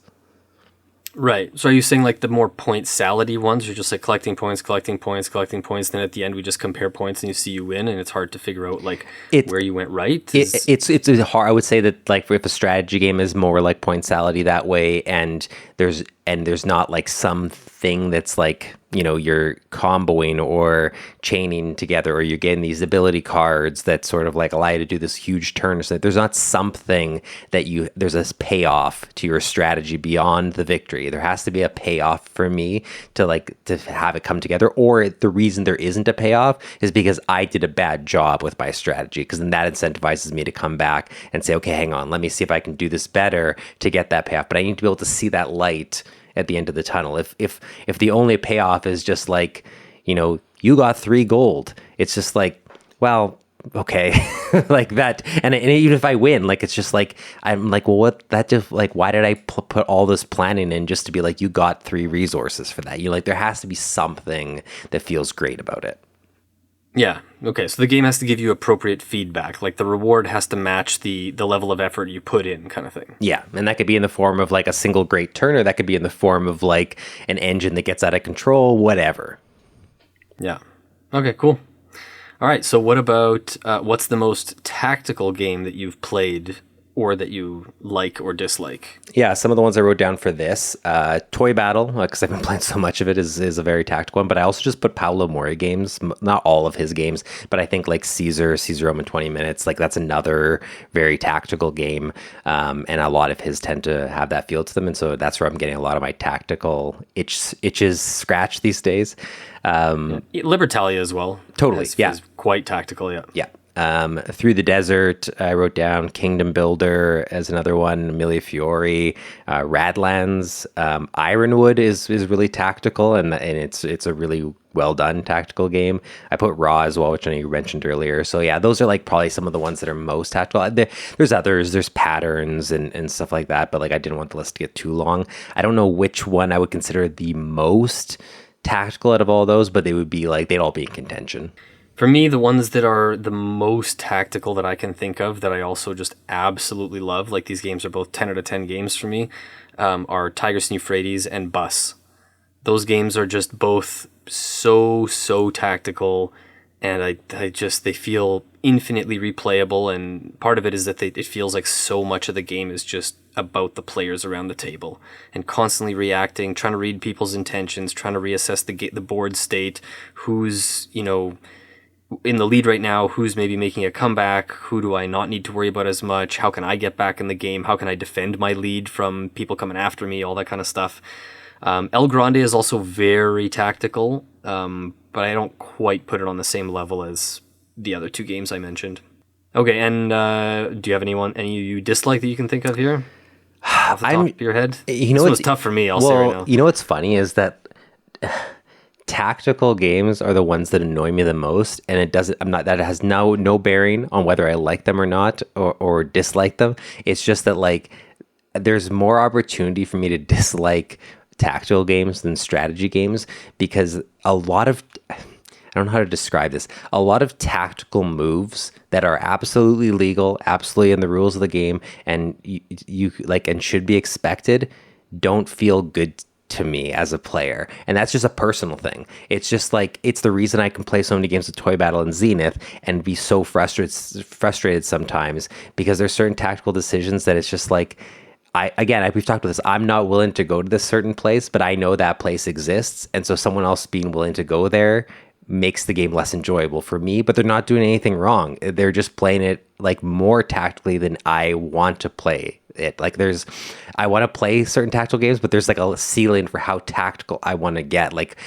Right. So are you saying like the more point salady ones, you're just like collecting points, then at the end we just compare points and you see you win, and it's hard to figure out like where you went right?
It's hard. I would say that like if a strategy game is more like point salady that way, and there's not like something that's like, you're comboing or chaining together, or you're getting these ability cards that sort of like allow you to do this huge turn. So there's not something that there's this payoff to your strategy beyond the victory. There has to be a payoff for me to have it come together, or the reason there isn't a payoff is because I did a bad job with my strategy, because then that incentivizes me to come back and say, okay, hang on, let me see if I can do this better to get that payoff. But I need to be able to see that light at the end of the tunnel. If the only payoff is just like, you got 3 gold, it's just like, well, okay, like that. And even if I win, like, it's just like, I'm like, well, what, that just like, why did I put all this planning in just to be like, you got 3 resources for that? You like, there has to be something that feels great about it.
Yeah. Okay. So the game has to give you appropriate feedback. Like the reward has to match the level of effort you put in, kind of thing.
Yeah. And that could be in the form of like a single great turn, or that could be in the form of like an engine that gets out of control, whatever.
Yeah. Okay, cool. All right. So what about what's the most tactical game that you've played or that you like or dislike?
Yeah, some of the ones I wrote down for this, Toy Battle, because I've been playing so much of it, is a very tactical one. But I also just put Paolo Mori games, not all of his games, but I think like Caesar Rome in 20 Minutes, like that's another very tactical game. And a lot of his tend to have that feel to them. And so that's where I'm getting a lot of my tactical itches scratched these days.
Libertalia as well.
Totally, yeah.
Is quite tactical, yeah.
Yeah. Through the Desert, I wrote down Kingdom Builder as another one, Amelia Fiore, Radlands. Ironwood is really tactical, and it's a really well done tactical game. I put Raw as well, which I know you mentioned earlier. So yeah, those are like probably some of the ones that are most tactical. There's others, there's Patterns and stuff like that, but like I didn't want the list to get too long. I don't know which one I would consider the most tactical out of all those, but they would be like, they'd all be in contention.
For me, the ones that are the most tactical that I can think of that I also just absolutely love, like these games are both 10 out of 10 games for me, are Tigris and Euphrates and Bus. Those games are just both so tactical, and I just, they feel infinitely replayable, and part of it is that it feels like so much of the game is just about the players around the table and constantly reacting, trying to read people's intentions, trying to reassess the board state, who's, in the lead right now, who's maybe making a comeback, who do I not need to worry about as much, how can I get back in the game, how can I defend my lead from people coming after me, all that kind of stuff. El Grande is also very tactical, but I don't quite put it on the same level as the other 2 games I mentioned. Okay, and do you have any you dislike that you can think of here? Off the top of your head? This was tough for me, I'll say right now.
You know what's funny is that tactical games are the ones that annoy me the most, and that has no bearing on whether I like them or not, or dislike them. It's just that like there's more opportunity for me to dislike tactical games than strategy games, because a lot of, I don't know how to describe this, a lot of tactical moves that are absolutely legal, absolutely in the rules of the game, and you like and should be expected, don't feel good to me as a player. And that's just a personal thing. It's just like, it's the reason I can play so many games of Toy Battle and Zenith and be so frustrated sometimes, because there's certain tactical decisions that it's just like, we've talked about this, I'm not willing to go to this certain place, but I know that place exists, and so someone else being willing to go there makes the game less enjoyable for me. But they're not doing anything wrong, they're just playing it like more tactically than I want to play it. Like I want to play certain tactical games, but there's like a ceiling for how tactical I want to get. Like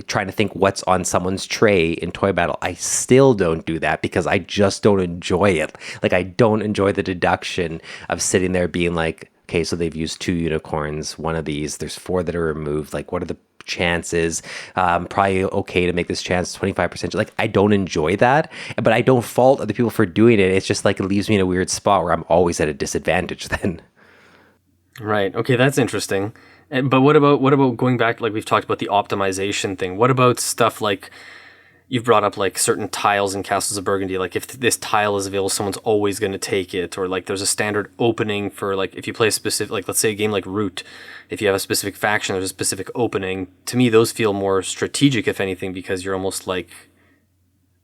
trying to think what's on someone's tray in Toy Battle, I still don't do that because I just don't enjoy it. Like I don't enjoy the deduction of sitting there being like, okay, so they've used 2 unicorns, one of these, there's 4 that are removed, like what are the chances? Probably okay to make this chance 25%. Like I don't enjoy that, but I don't fault other people for doing it. It's just like it leaves me in a weird spot where I'm always at a disadvantage then.
Right. Okay, that's interesting. But what about going back, like we've talked about the optimization thing. What about stuff like you've brought up, like certain tiles in Castles of Burgundy, like if this tile is available, someone's always going to take it, or like there's a standard opening for, like if you play a specific, like let's say a game like Root, if you have a specific faction, there's a specific opening. To me, those feel more strategic, if anything, because you're almost like,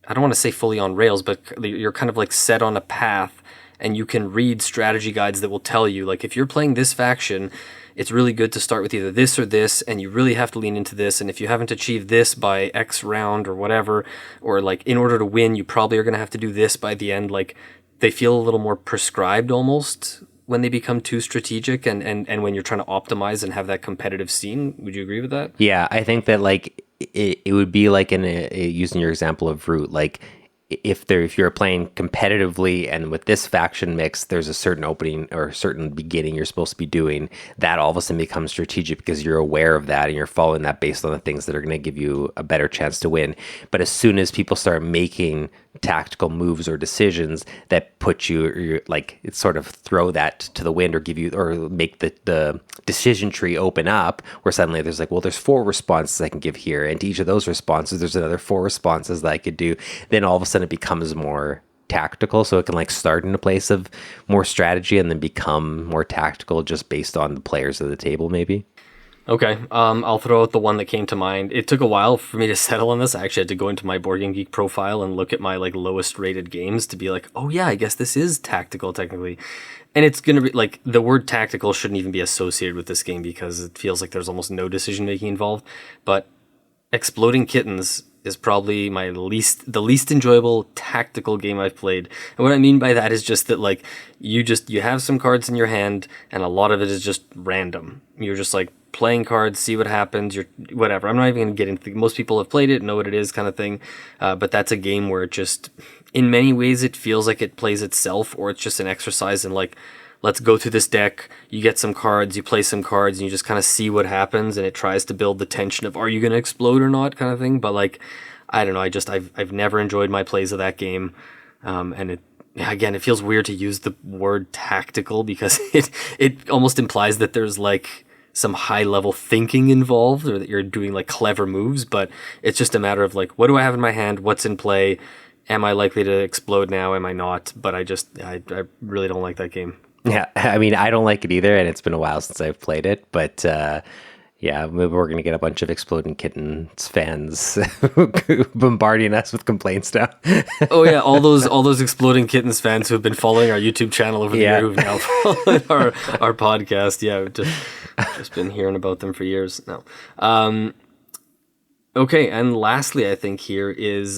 I don't want to say fully on rails, but you're kind of like set on a path, and you can read strategy guides that will tell you, like, if you're playing this faction, it's really good to start with either this or this, and you really have to lean into this, and if you haven't achieved this by X round or whatever, or like in order to win, you probably are going to have to do this by the end. Like, they feel a little more prescribed almost when they become too strategic, and when you're trying to optimize and have that competitive scene. Would you agree with that?
Yeah, I think that like it would be like using your example of Root, like if you're playing competitively and with this faction mix, there's a certain opening or a certain beginning you're supposed to be doing, that all of a sudden becomes strategic because you're aware of that and you're following that based on the things that are going to give you a better chance to win. But as soon as people start making tactical moves or decisions that put you like, it's sort of throw that to the wind or give you or make the decision tree open up, where suddenly there's like, well, there's 4 responses I can give here, and to each of those responses there's another 4 responses that I could do. Then all of a sudden it becomes more tactical, so it can like start in a place of more strategy and then become more tactical just based on the players of the table, maybe.
Okay, I'll throw out the one that came to mind. It took a while for me to settle on this. I actually had to go into my Board Game Geek profile and look at my like lowest rated games to be like, oh yeah, I guess this is tactical technically. And it's going to be like, the word tactical shouldn't even be associated with this game because it feels like there's almost no decision making involved. But Exploding Kittens is probably the least enjoyable tactical game I've played. And what I mean by that is just that like you have some cards in your hand and a lot of it is just random. You're just like playing cards, see what happens, you're whatever. I'm not even going to get into most people have played it, know what it is kind of thing. But that's a game where it just, in many ways, it feels like it plays itself, or it's just an exercise in like, let's go through this deck, you get some cards, you play some cards, and you just kind of see what happens, and it tries to build the tension of, are you going to explode or not kind of thing. But like, I don't know, I've never enjoyed my plays of that game. And it feels weird to use the word tactical because it almost implies that there's like some high level thinking involved, or that you're doing like clever moves, but it's just a matter of like, what do I have in my hand? What's in play? Am I likely to explode now? Am I not? But I really don't like that game.
Yeah, I mean, I don't like it either, and it's been a while since I've played it, but yeah, maybe we're going to get a bunch of Exploding Kittens fans bombarding us with complaints now.
Oh yeah, all those Exploding Kittens fans who have been following our YouTube channel over the year, who've now followed our podcast. Yeah, just been hearing about them for years now. Okay, and lastly, I think here is,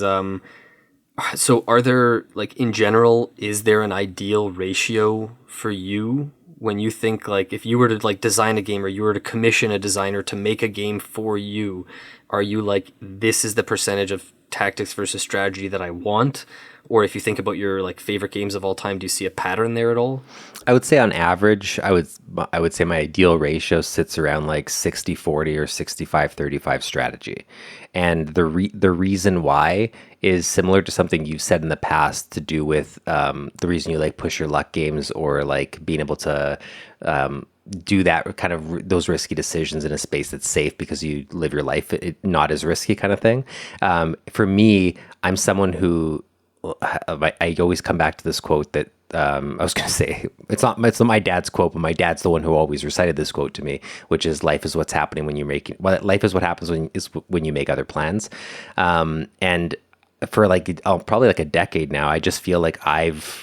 so are there, like, in general, is there an ideal ratio for you when you think, like, if you were to like design a game, or you were to commission a designer to make a game for you, are you like, this is the percentage of tactics versus strategy that I want? Or if you think about your like favorite games of all time, do you see a pattern there at all?
I would say on average, I would say my ideal ratio sits around like 60-40 or 65-35 strategy. And the reason why is similar to something you've said in the past, to do with the reason you like push your luck games, or like being able to do that kind of those risky decisions in a space that's safe because you live your life not as risky kind of thing. For me, I'm someone who, I always come back to this quote that I was going to say, it's not my dad's quote, but my dad's the one who always recited this quote to me, which is, life is what's happening when you're making, well, life is what happens when you make other plans. And for like, probably like a decade now, I just feel like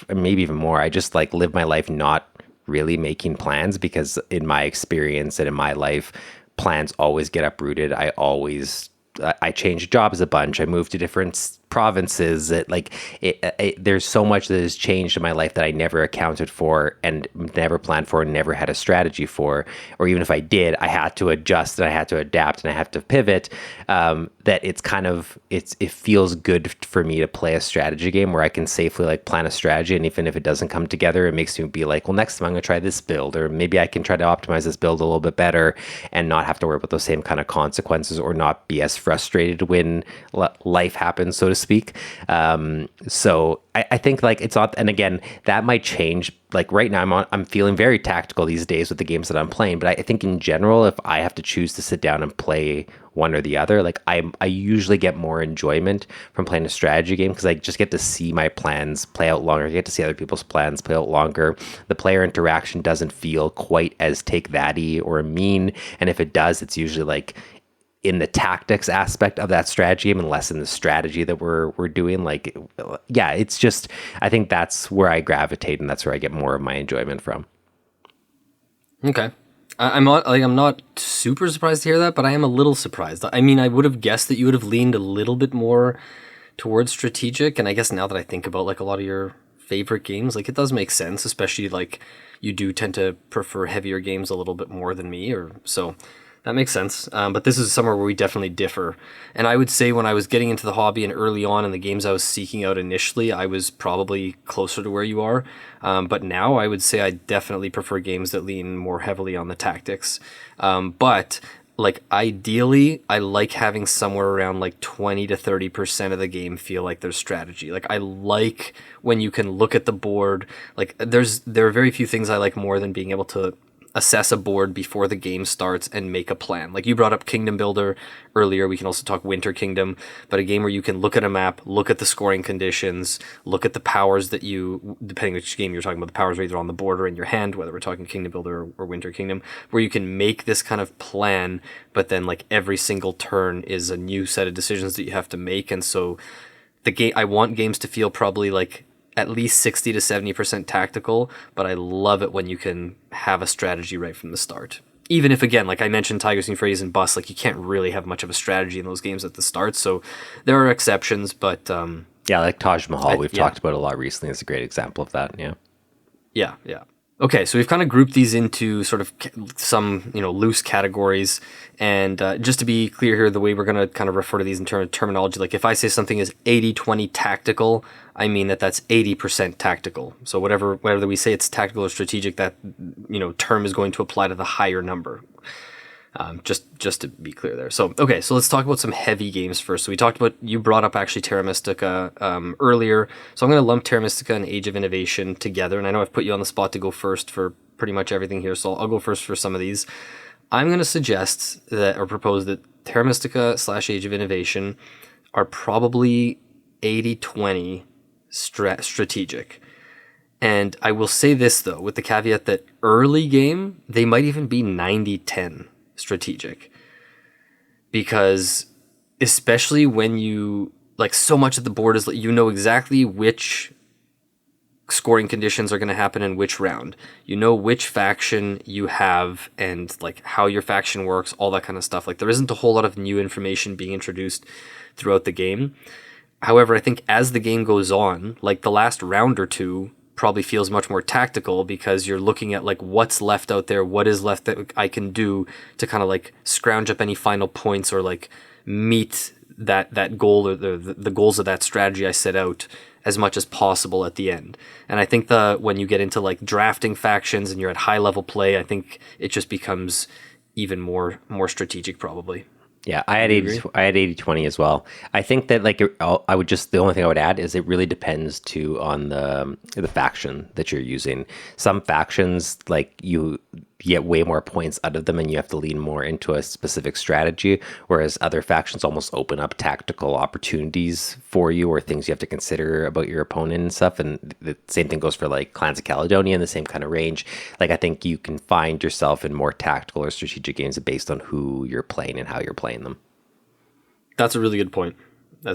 maybe even more, I just like live my life not really making plans, because in my experience and in my life, plans always get uprooted. I changed jobs a bunch. I moved to different provinces. There's so much that has changed in my life that I never accounted for and never planned for and never had a strategy for. Or even if I did, I had to adjust and I had to adapt and I had to pivot. That it feels good for me to play a strategy game where I can safely like plan a strategy, and even if it doesn't come together, it makes me be like, well, next time I'm going to try this build, or maybe I can try to optimize this build a little bit better and not have to worry about those same kind of consequences, or not be as frustrated when life happens, so to speak. So I think like it's not, and again, that might change. Like right now, I'm feeling very tactical these days with the games that I'm playing. But I think in general, if I have to choose to sit down and play one or the other, like I usually get more enjoyment from playing a strategy game, because I just get to see my plans play out longer. I get to see other people's plans play out longer. The player interaction doesn't feel quite as take thatty or mean, and if it does, it's usually like in the tactics aspect of that strategy game and less in the strategy that we're doing. Like, yeah, it's just, I think that's where I gravitate, and that's where I get more of my enjoyment from.
Okay. I'm not super surprised to hear that, but I am a little surprised. I mean, I would have guessed that you would have leaned a little bit more towards strategic, and I guess now that I think about like a lot of your favorite games, like it does make sense, especially like you do tend to prefer heavier games a little bit more than me, or so. That makes sense. But this is somewhere where we definitely differ. And I would say when I was getting into the hobby and early on in the games I was seeking out initially, I was probably closer to where you are. But now I would say I definitely prefer games that lean more heavily on the tactics. But like ideally, I like having somewhere around like 20 to 30% of the game feel like there's strategy. Like I like when you can look at the board. Like there are very few things I like more than being able to assess a board before the game starts and make a plan. Like you brought up Kingdom Builder earlier. We can also talk Winter Kingdom, but a game where you can look at a map, look at the scoring conditions, look at the powers that you, depending which game you're talking about, the powers are either on the board or in your hand, whether we're talking Kingdom Builder or Winter Kingdom, where you can make this kind of plan, but then like every single turn is a new set of decisions that you have to make. And so I want games to feel probably like at least 60 to 70% tactical, but I love it when you can have a strategy right from the start. Even if, again, like I mentioned, Tigers and Euphrates and Bus, like you can't really have much of a strategy in those games at the start. So there are exceptions, but
yeah, like Taj Mahal, we've talked about a lot recently. It's a great example of that. Yeah. Okay, so we've kind of grouped these into sort of some, loose categories. And just to be clear here, the way we're going to kind of refer to these in terms of terminology, like if I say something is 80-20 tactical, I mean that's 80% tactical. So whatever we say it's tactical or strategic, that, term is going to apply to the higher number. Just to be clear there. So, okay, so let's talk about some heavy games first. So you brought up actually Terra Mystica earlier. So I'm going to lump Terra Mystica and Age of Innovation together. And I know I've put you on the spot to go first for pretty much everything here. So I'll go first for some of these. I'm going to suggest or propose that Terra Mystica / Age of Innovation are probably 80-20 strategic. And I will say this, though, with the caveat that early game, they might even be 90-10 strategic. Because especially when you, like, so much of the board is, you know exactly which scoring conditions are going to happen in which round. You know which faction you have and, like, how your faction works, all that kind of stuff. Like, there isn't a whole lot of new information being introduced throughout the game. However, I think as the game goes on, like, the last round or two probably feels much more tactical because you're looking at like what's left out there, what is left that I can do to kind of like scrounge up any final points or like meet that goal or the goals of that strategy I set out as much as possible at the end. And I think when you get into like drafting factions and you're at high level play, I think it just becomes even more strategic probably. Yeah, I had 80-20 as well. I think that the only thing I would add is it really depends on the faction that you're using. Some factions, like, you get way more points out of them and you have to lean more into a specific strategy, whereas other factions almost open up tactical opportunities for you or things you have to consider about your opponent and stuff. And the same thing goes for like Clans of Caledonia in the same kind of range. Like, I think you can find yourself in more tactical or strategic games based on who you're playing and how you're playing them.
That's a really good point. I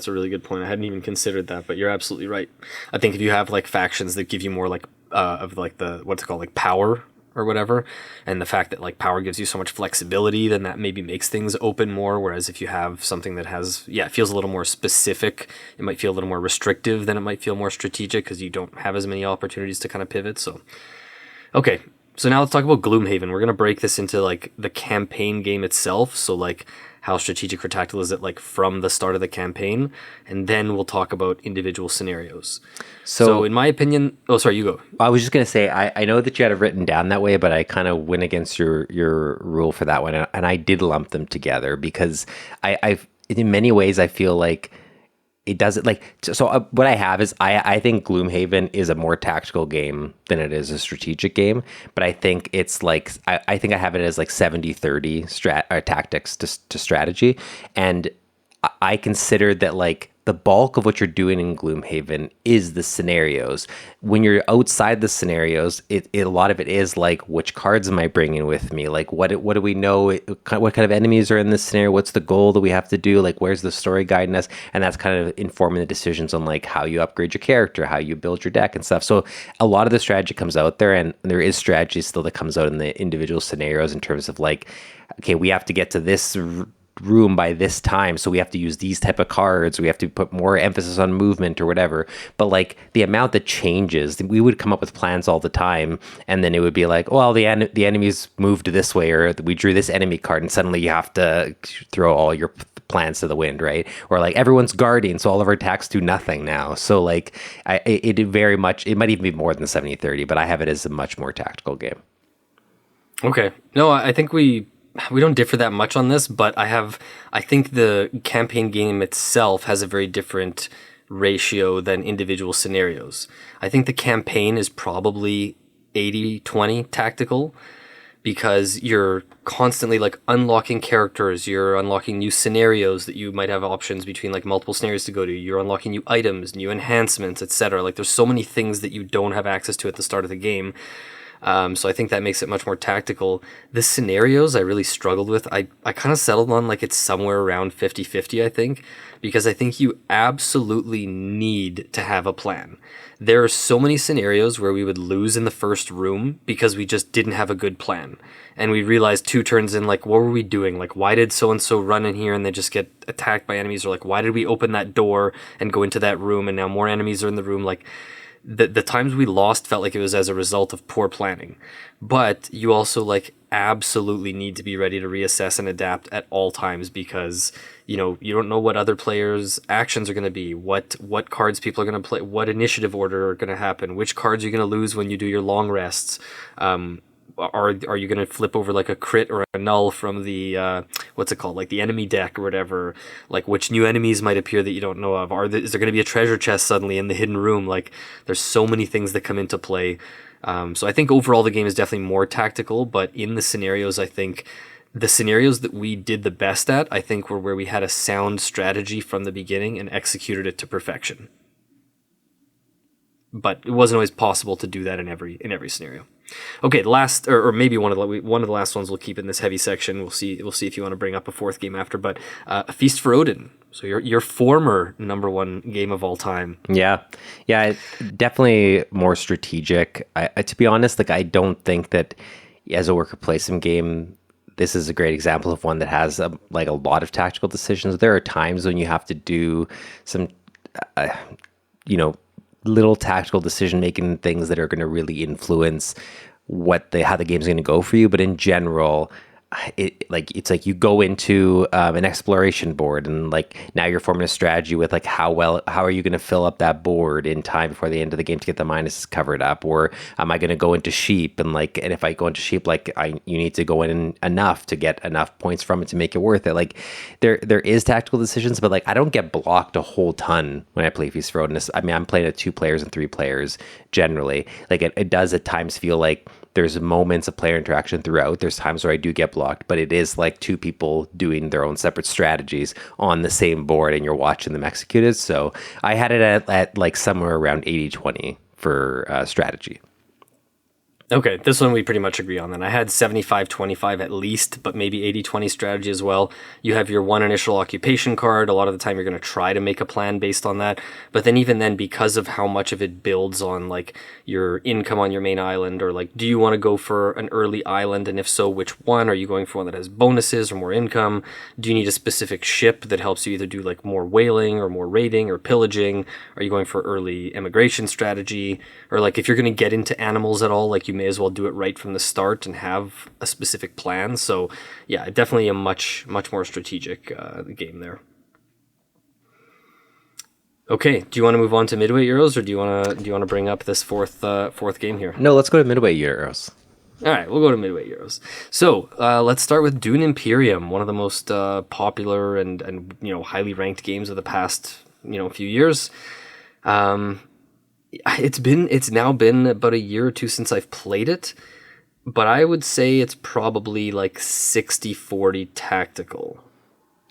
hadn't even considered that, but you're absolutely right. I think if you have like factions that give you more like of like the what's it called, like power or whatever, and the fact that like power gives you so much flexibility, then that maybe makes things open more. Whereas if you have something that it feels a little more specific, it might feel a little more restrictive, then it might feel more strategic because you don't have as many opportunities to kind of pivot. So, okay. So now let's talk about Gloomhaven. We're going to break this into like the campaign game itself. So like how strategic or tactical is it like from the start of the campaign? And then we'll talk about individual scenarios. So in my opinion, oh, sorry, you go.
I was just going to say, I know that you had it written down that way, but I kind of went against your rule for that one. And I did lump them together because I've in many ways, I feel like it doesn't what I have is I think Gloomhaven is a more tactical game than it is a strategic game, but I think it's like I think I have it as like 70-30 tactics to strategy, and I consider that like the bulk of what you're doing in Gloomhaven is the scenarios. When you're outside the scenarios, a lot of it is like, which cards am I bringing with me? Like, what do we know? What kind of enemies are in this scenario? What's the goal that we have to do? Like, where's the story guiding us? And that's kind of informing the decisions on like how you upgrade your character, how you build your deck and stuff. So a lot of the strategy comes out there, and there is strategy still that comes out in the individual scenarios in terms of like, okay, we have to get to this room by this time, so we have to use these type of cards, we have to put more emphasis on movement or whatever. But like the amount that changes, we would come up with plans all the time, and then it would be like, well, the enemies moved this way, or we drew this enemy card, and suddenly you have to throw all your plans to the wind, right? Or like everyone's guarding, so all of our attacks do nothing now. So like it very much, it might even be more than 70-30, but I have it as a much more tactical game.
Okay. No, I think we don't differ that much on this, but I think the campaign game itself has a very different ratio than individual scenarios. I think the campaign is probably 80-20 tactical, because you're constantly like unlocking characters, you're unlocking new scenarios that you might have options between, like multiple scenarios to go to, you're unlocking new items, new enhancements, etc. Like there's so many things that you don't have access to at the start of the game. So I think that makes it much more tactical. The scenarios I really struggled with. I kind of settled on like it's somewhere around 50-50, I think, because I think you absolutely need to have a plan. There are so many scenarios where we would lose in the first room because we just didn't have a good plan. And we realized 2 turns in, like, what were we doing? Like, why did so-and-so run in here and they just get attacked by enemies? Or like, why did we open that door and go into that room and now more enemies are in the room? Like, the times we lost felt like it was as a result of poor planning. But you also like absolutely need to be ready to reassess and adapt at all times, because you don't know what other players' actions are going to be, what cards people are going to play, what initiative order are going to happen, which cards you're going to lose when you do your long rests. Are you going to flip over like a crit or a null from the what's it called, like the enemy deck or whatever? Like which new enemies might appear that you don't know of? Is there going to be a treasure chest suddenly in the hidden room? Like there's so many things that come into play. So I think overall the game is definitely more tactical, but in the scenarios, I think the scenarios that we did the best at, I think, were where we had a sound strategy from the beginning and executed it to perfection. But it wasn't always possible to do that in every scenario. Okay, the last, or maybe one of the last ones we'll keep in this heavy section. We'll see if you want to bring up a fourth game after. But A Feast for Odin. So your former number one game of all time.
Yeah, definitely more strategic. To be honest, like I don't think that as a worker placement game, this is a great example of one that has a lot of tactical decisions. There are times when you have to do some, little tactical decision making things that are going to really influence how the game's going to go for you. But in general, it's like you go into an exploration board, and like now you're forming a strategy with like how are you going to fill up that board in time before the end of the game to get the minuses covered up, or am I going to go into sheep, and if I go into sheep, you need to go in enough to get enough points from it to make it worth it. Like there is tactical decisions, but like I don't get blocked a whole ton when I play Feast for Odin. I mean, I'm playing at 2 players and 3 players generally. Like it does at times feel like there's moments of player interaction throughout. There's times where I do get blocked, but it is like 2 people doing their own separate strategies on the same board, and you're watching them executed. So I had it at like somewhere around 80-20 for strategy.
Okay, this one we pretty much agree on then. I had 75-25 at least, but maybe 80-20 strategy as well. You have your 1 initial occupation card. A lot of the time you're going to try to make a plan based on that. But then even then, because of how much of it builds on like your income on your main island, or like, do you want to go for an early island? And if so, which one? Are you going for one that has bonuses or more income? Do you need a specific ship that helps you either do like more whaling or more raiding or pillaging? Are you going for early immigration strategy? Or like if you're going to get into animals at all, like you may as well do it right from the start and have a specific plan. So yeah, definitely a much more strategic game there. Okay, do you want to move on to midweight Euros, or do you want to bring up this fourth game here?
No, let's go to midweight Euros.
All right, we'll go to midweight Euros. So let's start with Dune Imperium, one of the most popular and highly ranked games of the past few years. It's now been about a year or 2 since I've played it, but I would say it's probably like 60-40 tactical.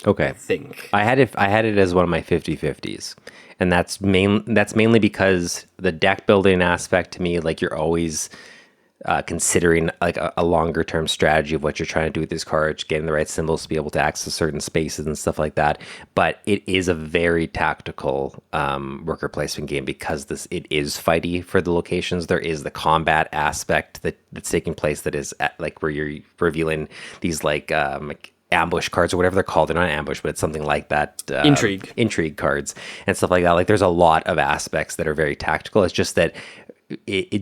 Okay.
I think.
I had it as one of my 50-50s. And that's mainly because the deck building aspect to me, like you're always considering like a longer term strategy of what you're trying to do with these cards, getting the right symbols to be able to access certain spaces and stuff like that. But it is a very tactical worker placement game, because it is fighty for the locations. There is the combat aspect that's taking place that is like where you're revealing these like ambush cards or whatever they're called. They're not ambush, but it's something like that. Intrigue cards and stuff like that. Like there's a lot of aspects that are very tactical. It's just that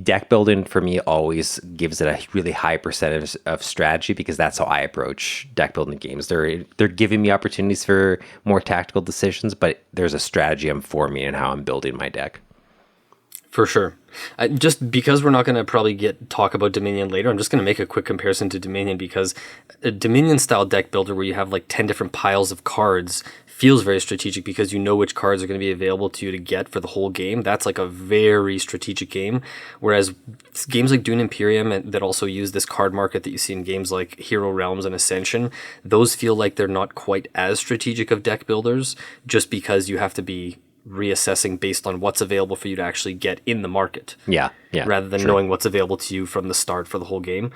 deck building for me always gives it a really high percentage of strategy, because that's how I approach deck building games. They're giving me opportunities for more tactical decisions, but there's a strategy for me and how I'm building my deck.
For sure. Just because we're not going to probably talk about Dominion later, I'm just going to make a quick comparison to Dominion, because a Dominion style deck builder where you have like 10 different piles of cards feels very strategic, because you know which cards are going to be available to you to get for the whole game. That's like a very strategic game. Whereas games like Dune Imperium that also use this card market that you see in games like Hero Realms and Ascension, those feel like they're not quite as strategic of deck builders, just because you have to be reassessing based on what's available for you to actually get in the market.
Yeah.
Rather than knowing what's available to you from the start for the whole game.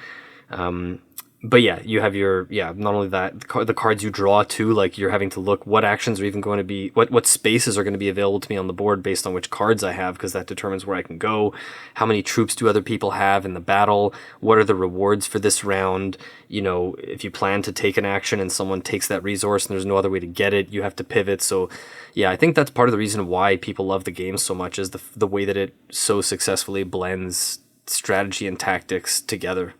But yeah, you have not only that, the cards you draw too, like you're having to look what actions are even going to be, what spaces are going to be available to me on the board based on which cards I have, because that determines where I can go. How many troops do other people have in the battle? What are the rewards for this round? You know, if you plan to take an action and someone takes that resource and there's no other way to get it, you have to pivot. So yeah, I think that's part of the reason why people love the game so much, is the way that it so successfully blends strategy and tactics together.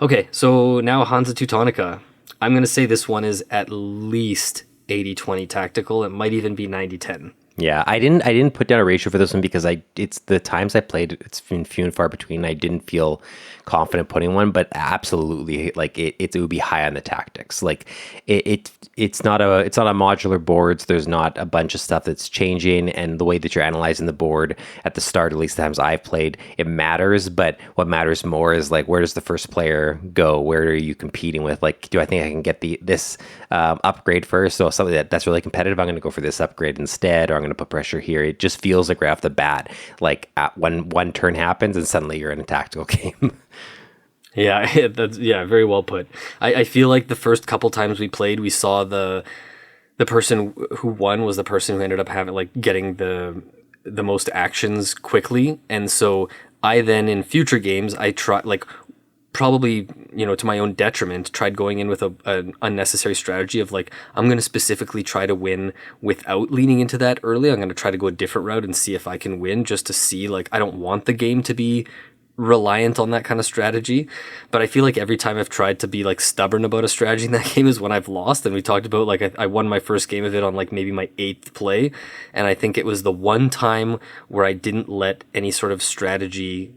Okay, so now Hansa Teutonica. I'm going to say this one is at least 80-20 tactical. It might even be 90-10.
Yeah, I didn't put down a ratio for this one because it's the times I played, it's been few and far between. I didn't feel confident putting one, but absolutely, like it would be high on the tactics. Like it's not a modular boards. There's not a bunch of stuff that's changing, and the way that you're analyzing the board at the start, at least the times I've played, it matters. But what matters more is like, where does the first player go? Where are you competing with? Like, do I think I can get this upgrade first? So something that's really competitive, I'm going to go for this upgrade instead, or I'm going to put pressure here. It just feels like right off the bat, like one turn happens and suddenly you're in a tactical game.
Yeah, very well put. I feel like the first couple times we played, we saw the person who won was the person who ended up getting the most actions quickly, and so I then in future games I try probably, to my own detriment, tried going in with an unnecessary strategy of like, I'm going to specifically try to win without leaning into that early. I'm going to try to go a different route and see if I can win, just to see, like, I don't want the game to be reliant on that kind of strategy. But I feel like every time I've tried to be like stubborn about a strategy in that game is when I've lost. And we talked about like I won my first game of it on like maybe my 8th play. And I think it was the one time where I didn't let any sort of strategy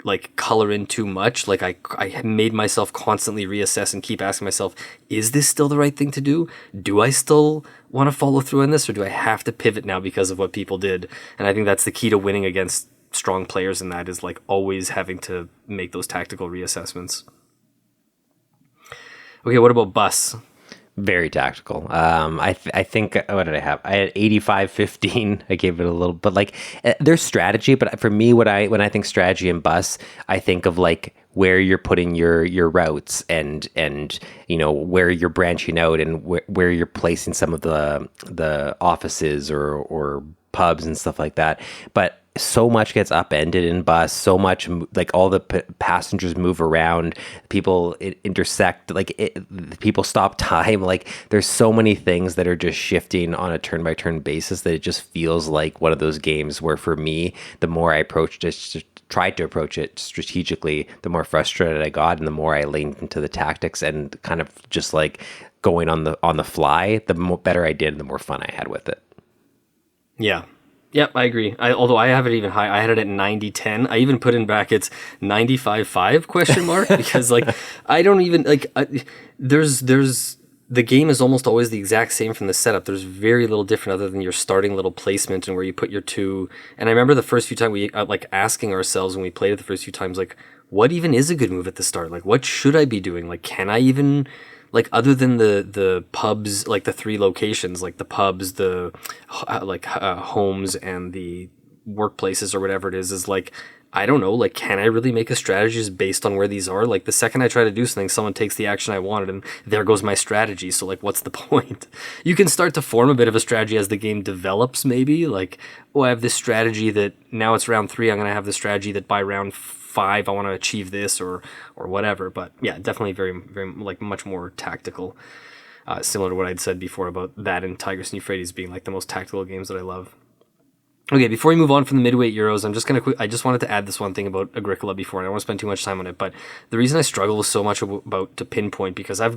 like color in too much. Like I made myself constantly reassess and keep asking myself, is this still the right thing to do? Do I still want to follow through on this, or do I have to pivot now because of what people did? And I think that's the key to winning against strong players, in that is like always having to make those tactical reassessments. Okay, what about Bus?
Very tactical. I think, what did I have? I had 85-15. I gave it a little, but like there's strategy. But for me, when I think strategy and Bus, I think of like where you're putting your routes and where you're branching out, and where you're placing some of the offices or pubs and stuff like that. But so much gets upended in Bus, so much, like all the passengers move around, people intersect, people stop time. Like there's so many things that are just shifting on a turn by turn basis that it just feels like one of those games where, for me, the more I tried to approach it strategically, the more frustrated I got, and the more I leaned into the tactics and kind of just like going on the fly, the better I did and the more fun I had with it.
Yeah. Yep, I agree. Although I have it even high. I had it at 90-10. I even put in brackets 95-5 ? Because like I don't even like there's the game is almost always the exact same from the setup. There's very little different other than your starting little placement and where you put your two. And I remember the first few times we like asking ourselves when we played it the first few times, like, what even is a good move at the start? Like, what should I be doing? Like, can I even, like, other than the pubs, like the 3 locations, like the pubs, the homes and the workplaces or whatever it is like, I don't know, like, can I really make a strategy just based on where these are? Like, the second I try to do something, someone takes the action I wanted, and there goes my strategy. So, like, what's the point? You can start to form a bit of a strategy as the game develops, maybe. Like, I have this strategy that now it's round 3, I'm going to have this strategy that by round 5 5, I want to achieve this or whatever. But yeah, definitely very, very like much more tactical. Similar to what I'd said before about that and Tigris and Euphrates being like the most tactical games that I love. Okay, before we move on from the midweight Euros, I just wanted to add this one thing about Agricola before, and I don't want to spend too much time on it, but the reason I struggle so much about to pinpoint, because I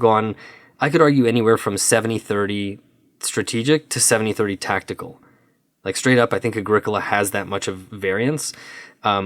could argue anywhere from 70-30 strategic to 70-30 tactical. Like straight up, I think Agricola has that much of variance.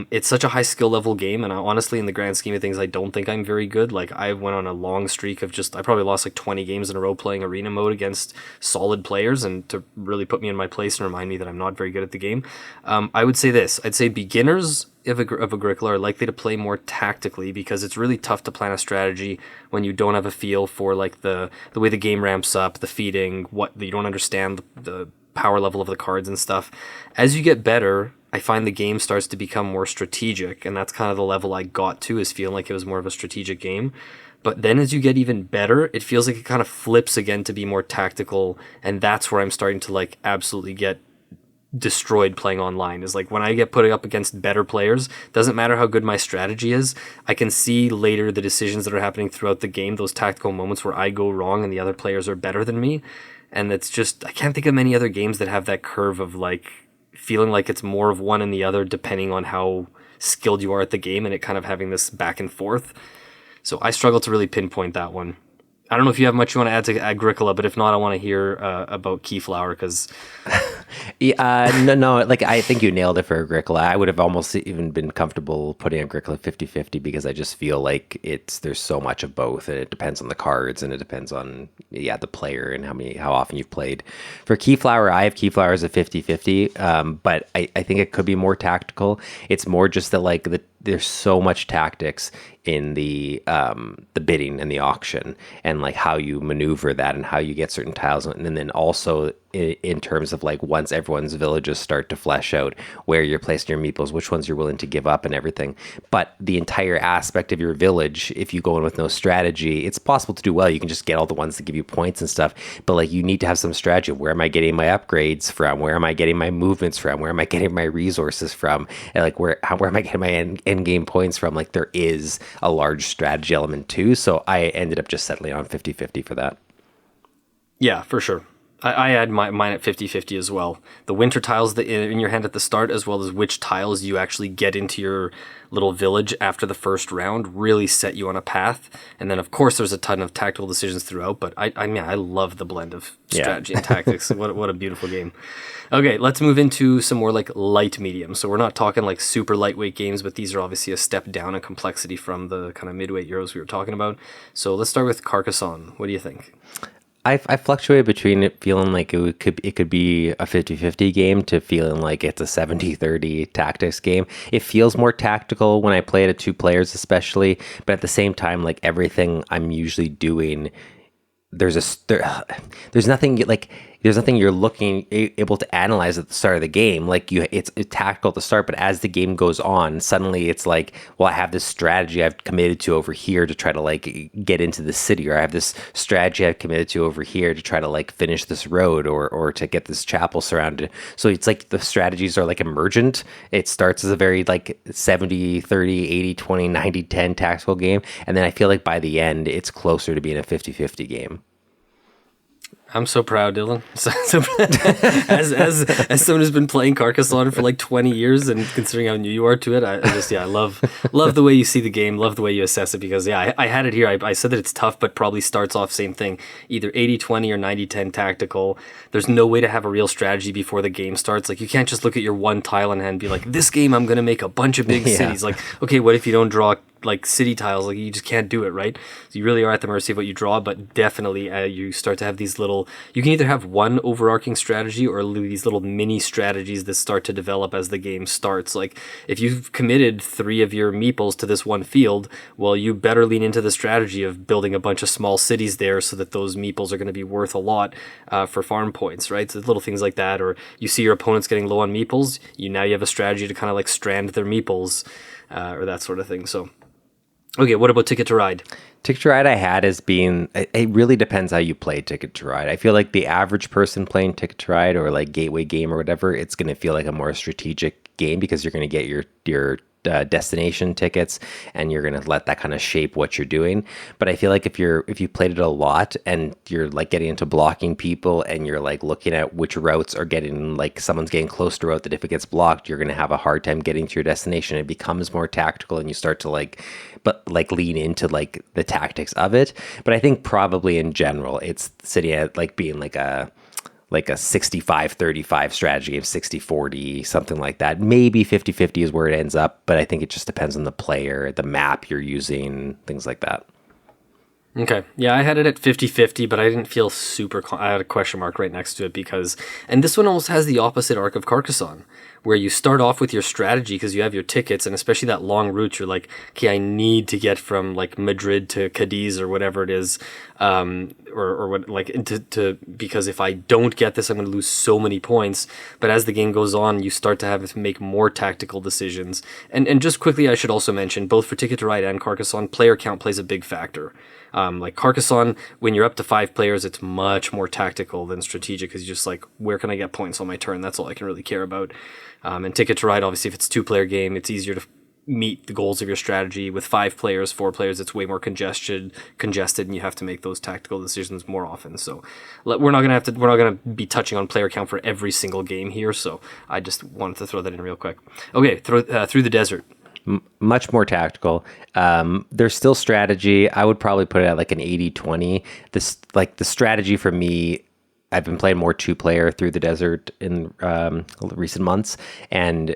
It's such a high skill level game, and honestly, in the grand scheme of things, I don't think I'm very good. Like, I went on a long streak of I probably lost like 20 games in a row playing arena mode against solid players, and to really put me in my place and remind me that I'm not very good at the game. I would say this. I'd say beginners of Agricola are likely to play more tactically, because it's really tough to plan a strategy when you don't have a feel for like the way the game ramps up, the feeding, you don't understand the power level of the cards and stuff. As you get better, I find the game starts to become more strategic, and that's kind of the level I got to, is feeling like it was more of a strategic game. But then as you get even better, it feels like it kind of flips again to be more tactical, and that's where I'm starting to like absolutely get destroyed playing online. Is like when I get put up against better players, doesn't matter how good my strategy is, I can see later the decisions that are happening throughout the game, those tactical moments where I go wrong and the other players are better than me. And it's just, I can't think of many other games that have that curve of like feeling like it's more of one and the other depending on how skilled you are at the game, and it kind of having this back and forth. So I struggle to really pinpoint that one. I don't know if you have much you want to add to Agricola, but if not, I want to hear about Keyflower, because...
No, like I think you nailed it for Agricola. I would have almost even been comfortable putting Agricola 50-50, because I just feel like there's so much of both, and it depends on the cards, and it depends on the player and how often you've played. For Keyflower, I have Keyflower as a 50-50, but I think it could be more tactical. It's more just that there's so much tactics in the bidding and the auction, and like how you maneuver that and how you get certain tiles, and then also in terms of like once everyone's villages start to flesh out, where you're placing your meeples, which ones you're willing to give up and everything. But the entire aspect of your village, if you go in with no strategy, it's possible to do well. You can just get all the ones that give you points and stuff, but like you need to have some strategy. Where am I getting my upgrades from? Where am I getting my movements from? Where am I getting my resources from? And like where am I getting my end game points from? Like there is a large strategy element too. So I ended up just settling on 50-50 for that.
Yeah, for sure. I had mine at 50-50 as well. The winter tiles that in your hand at the start, as well as which tiles you actually get into your little village after the first round, really set you on a path. And then, of course, there's a ton of tactical decisions throughout, but I mean, I love the blend of strategy and tactics. What a beautiful game. Okay, let's move into some more like light medium. So we're not talking like super lightweight games, but these are obviously a step down in complexity from the kind of midweight Euros we were talking about. So let's start with Carcassonne. What do you think?
I fluctuated between it feeling like it could be a 50-50 game to feeling like it's a 70-30 tactics game. It feels more tactical when I play it at 2 players especially, but at the same time, like everything I'm usually doing, there's nothing you're able to analyze at the start of the game. Like it's tactical at the start, but as the game goes on, suddenly it's like, well, I have this strategy I've committed to over here to try to like get into the city, or I have this strategy I've committed to over here to try to like finish this road or to get this chapel surrounded. So it's like the strategies are like emergent. It starts as a very like 70-30, 80-20, 90-10 tactical game, and then I feel like by the end it's closer to being a 50-50 game.
I'm so proud, Dylan. As someone who's been playing Carcassonne for like 20 years, and considering how new you are to it, I love the way you see the game, love the way you assess it, because I had it here. I said that it's tough, but probably starts off same thing, either 80-20 or 90-10 tactical. There's no way to have a real strategy before the game starts. Like you can't just look at your one tile in hand and be like, this game I'm going to make a bunch of big cities. Like, okay, what if you don't draw like city tiles? Like you just can't do it, right? So you really are at the mercy of what you draw, but definitely you start to have these little, you can either have one overarching strategy or these little mini strategies that start to develop as the game starts. Like if you've committed 3 of your meeples to this one field, well, you better lean into the strategy of building a bunch of small cities there so that those meeples are going to be worth a lot for farm points, right? So little things like that. Or you see your opponent's getting low on meeples, now you have a strategy to kind of like strand their meeples or that sort of thing. So okay, what about Ticket to Ride?
Ticket to Ride I had as being, it really depends how you play Ticket to Ride. I feel like the average person playing Ticket to Ride or like Gateway game or whatever, it's going to feel like a more strategic game because you're going to get your destination tickets, and you're going to let that kind of shape what you're doing. But I feel like if you played it a lot and you're like getting into blocking people and you're like looking at which routes are getting, like someone's getting close to a route that if it gets blocked, you're going to have a hard time getting to your destination. It becomes more tactical and you start to lean into like the tactics of it. But I think probably in general, it's sitting at like being like a 65-35 strategy game, 60-40, something like that. Maybe 50-50 is where it ends up, but I think it just depends on the player, the map you're using, things like that.
Okay. Yeah, I had it at 50-50, but I didn't feel I had a question mark right next to it because, and this one almost has the opposite arc of Carcassonne, where you start off with your strategy because you have your tickets, and especially that long route, you're like, okay, I need to get from like Madrid to Cadiz or whatever it is, or what, like because if I don't get this, I'm going to lose so many points. But as the game goes on, you start to have to make more tactical decisions. And just quickly, I should also mention, both for Ticket to Ride and Carcassonne, player count plays a big factor. Like Carcassonne, when you're up to 5 players, it's much more tactical than strategic because you're just like, where can I get points on my turn? That's all I can really care about. And Ticket to Ride, obviously, if it's a 2-player game, it's easier to meet the goals of your strategy. With 5 players, 4 players, it's way more congested, and you have to make those tactical decisions more often. So we're not gonna be touching on player count for every single game here. So I just wanted to throw that in real quick. Okay, Through the Desert.
Much more tactical. There's still strategy. I would probably put it at like an 80-20. The strategy for me, I've been playing more 2-player Through the Desert in recent months, and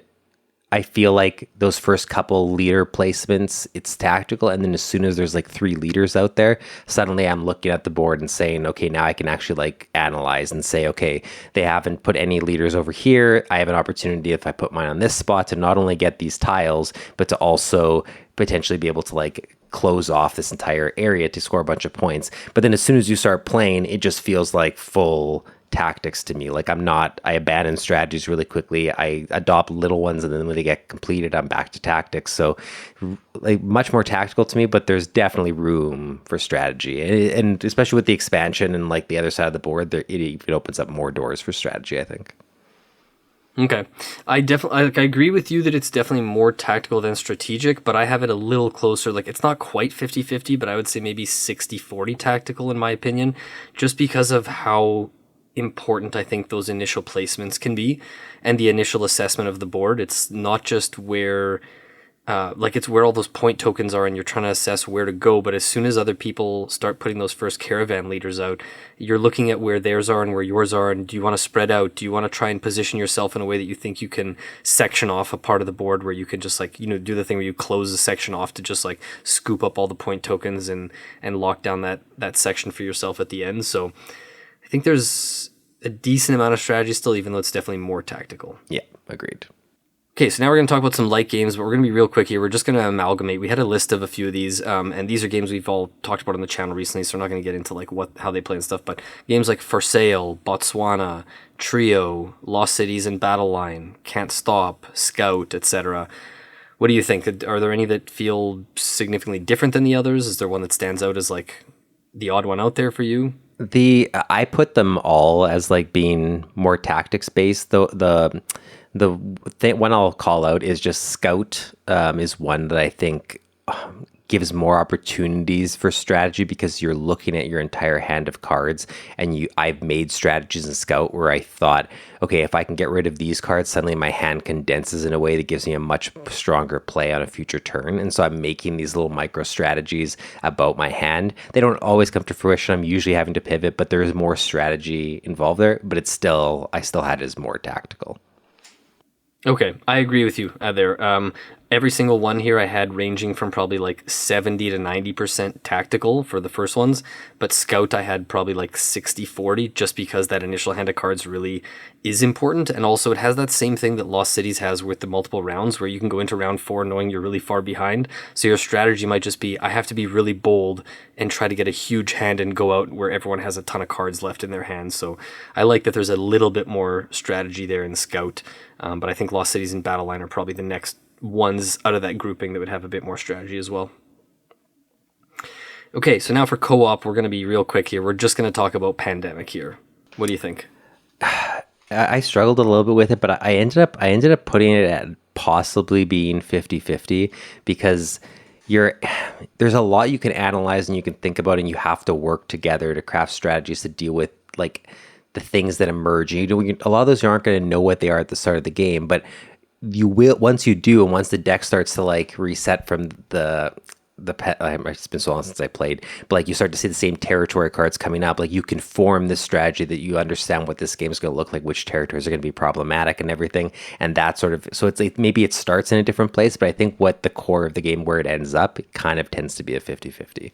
I feel like those first couple leader placements, it's tactical. And then as soon as there's like 3 leaders out there, suddenly I'm looking at the board and saying, okay, now I can actually like analyze and say, okay, they haven't put any leaders over here. I have an opportunity if I put mine on this spot to not only get these tiles, but to also potentially be able to like close off this entire area to score a bunch of points. But then as soon as you start playing, it just feels like full tactics to me. Like I abandon strategies really quickly. I adopt little ones, and then when they get completed, I'm back to tactics. So like much more tactical to me, but there's definitely room for strategy. And especially with the expansion and like the other side of the board, it opens up more doors for strategy, I think.
Okay. I agree with you that it's definitely more tactical than strategic, but I have it a little closer. Like, it's not quite 50-50, but I would say maybe 60-40 tactical in my opinion, just because of how important I think those initial placements can be and the initial assessment of the board. It's not just where it's where all those point tokens are and you're trying to assess where to go, but as soon as other people start putting those first caravan leaders out, you're looking at where theirs are and where yours are, and do you want to spread out? Do you want to try and position yourself in a way that you think you can section off a part of the board where you can just like, do the thing where you close the section off to just like scoop up all the point tokens and lock down that section for yourself at the end. So I think there's a decent amount of strategy still, even though it's definitely more tactical.
Yeah, agreed.
Okay, so now we're going to talk about some light games, but we're going to be real quick here. We're just going to amalgamate. We had a list of a few of these, and these are games we've all talked about on the channel recently, so we're not going to get into like how they play and stuff, but games like For Sale, Botswana, Trio, Lost Cities and Battle Line, Can't Stop, Scout, etc. What do you think? Are there any that feel significantly different than the others? Is there one that stands out as like the odd one out there for you?
I put them all as like being more tactics based. The one I'll call out is just Scout, is one that I think gives more opportunities for strategy because you're looking at your entire hand of cards, and I've made strategies in Scout where I thought, okay, if I can get rid of these cards, suddenly my hand condenses in a way that gives me a much stronger play on a future turn. And so I'm making these little micro strategies about my hand. They don't always come to fruition. I'm usually having to pivot, but there is more strategy involved there, but I still had it as more tactical.
Okay, I agree with you there. Every single one here I had ranging from probably like 70 to 90% tactical for the first ones, but Scout I had probably like 60-40 just because that initial hand of cards really is important, and also it has that same thing that Lost Cities has with the multiple rounds where you can go into round 4 knowing you're really far behind, so your strategy might just be, I have to be really bold and try to get a huge hand and go out where everyone has a ton of cards left in their hands. So I like that there's a little bit more strategy there in Scout, but I think Lost Cities and Battle Line are probably the next ones out of that grouping that would have a bit more strategy as well. Okay, so now for co-op, we're going to be real quick here. We're just going to talk about Pandemic here. What do you think?
I struggled a little bit with it, but I ended up putting it at possibly being 50-50 because there's a lot you can analyze and you can think about, and you have to work together to craft strategies to deal with like the things that emerge. A lot of those you aren't going to know what they are at the start of the game, but you will once you do, and once the deck starts to like reset from it's been so long since I played, but like you start to see the same territory cards coming up, like you can form this strategy that you understand what this game is going to look like, which territories are going to be problematic and everything. And that sort of, so it's like maybe it starts in a different place, but I think what the core of the game, where it ends up, it kind of tends to be a 50-50.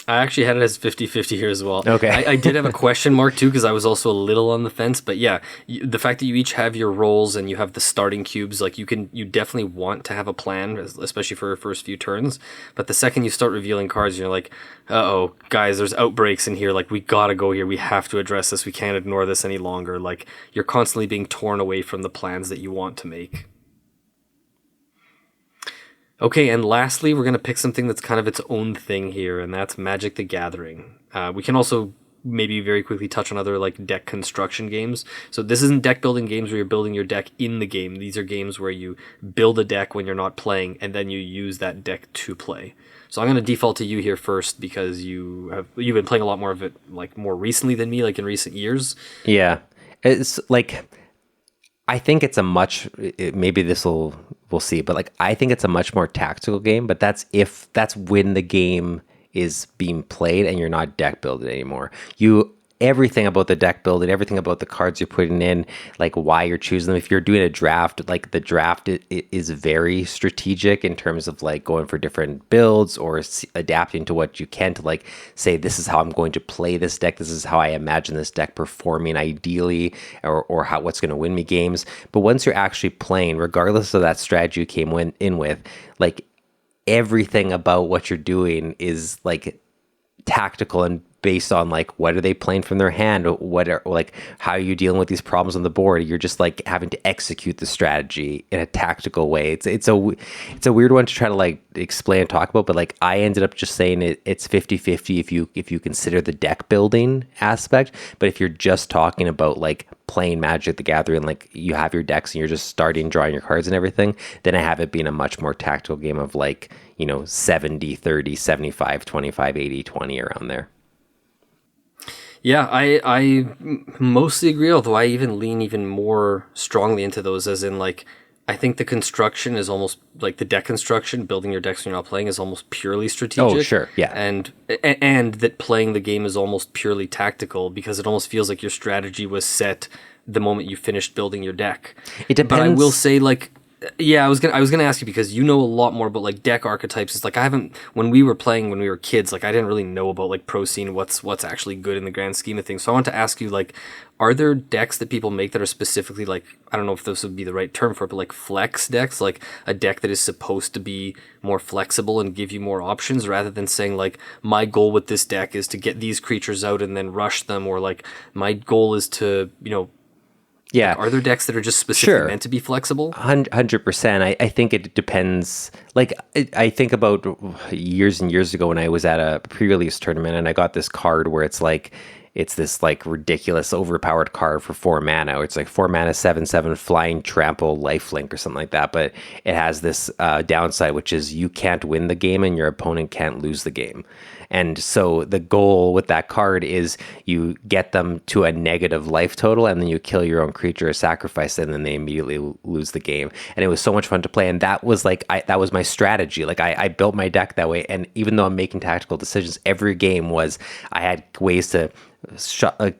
I actually had it as 50-50 here as well.
Okay.
I did have a question mark too, because I was also a little on the fence. But yeah, the fact that you each have your roles and you have the starting cubes, like you definitely want to have a plan, especially for your first few turns. But the second you start revealing cards, you're like, uh-oh, guys, there's outbreaks in here. Like, we gotta go here. We have to address this. We can't ignore this any longer. Like, you're constantly being torn away from the plans that you want to make. Okay, and lastly, we're going to pick something that's kind of its own thing here, and that's Magic the Gathering. We can also maybe very quickly touch on other like deck construction games. So this isn't deck building games where you're building your deck in the game. These are games where you build a deck when you're not playing, and then you use that deck to play. So I'm going to default to you here first because you've been playing a lot more of it like more recently than me, like in recent years.
Yeah, it's like I think it's maybe we'll see, but like I think it's a much more tactical game, but that's when the game is being played and you're not deck building anymore. Everything about the deck building, everything about the cards you're putting in, like why you're choosing them. If you're doing a draft, like the draft is very strategic in terms of like going for different builds or adapting to what you can to like say, this is how I'm going to play this deck. This is how I imagine this deck performing ideally, or what's going to win me games. But once you're actually playing, regardless of that strategy you came in with, like everything about what you're doing is like tactical and based on like what are they playing from their hand, how are you dealing with these problems on the board. You're just like having to execute the strategy in a tactical way. It's a weird one to try to like explain and talk about, but like I ended up just saying it's 50-50 if you consider the deck building aspect. But if you're just talking about like playing Magic the Gathering, like you have your decks and you're just starting drawing your cards and everything, then I have it being a much more tactical game of like 70-30, 75-25, 80-20 around there.
Yeah, I mostly agree, although I even lean even more strongly into those, as in like I think the construction is almost like the deck construction, building your decks when you're not playing, is almost purely strategic.
Oh, sure, yeah.
And that playing the game is almost purely tactical, because it almost feels like your strategy was set the moment you finished building your deck.
It depends.
But I will say, like, yeah, I was gonna ask you, because you know a lot more about like deck archetypes. It's like when we were playing when we were kids, like I didn't really know about like pro scene, what's actually good in the grand scheme of things. So I want to ask you, like, are there decks that people make that are specifically like, I don't know if this would be the right term for it, but like flex decks, like a deck that is supposed to be more flexible and give you more options, rather than saying like, my goal with this deck is to get these creatures out and then rush them, or like my goal is to,
yeah.
Like, are there decks that are just specifically meant to be flexible?
100%. I think it depends. Like, I think about years and years ago when I was at a pre-release tournament and I got this card where it's this like ridiculous overpowered card for 4 mana. It's like 4 mana, 7/7 flying trample lifelink or something like that. But it has this downside, which is you can't win the game and your opponent can't lose the game. And so the goal with that card is you get them to a negative life total, and then you kill your own creature or sacrifice it, and then they immediately lose the game. And it was so much fun to play. And that was like, that was my strategy. Like I built my deck that way. And even though I'm making tactical decisions, every game I had ways to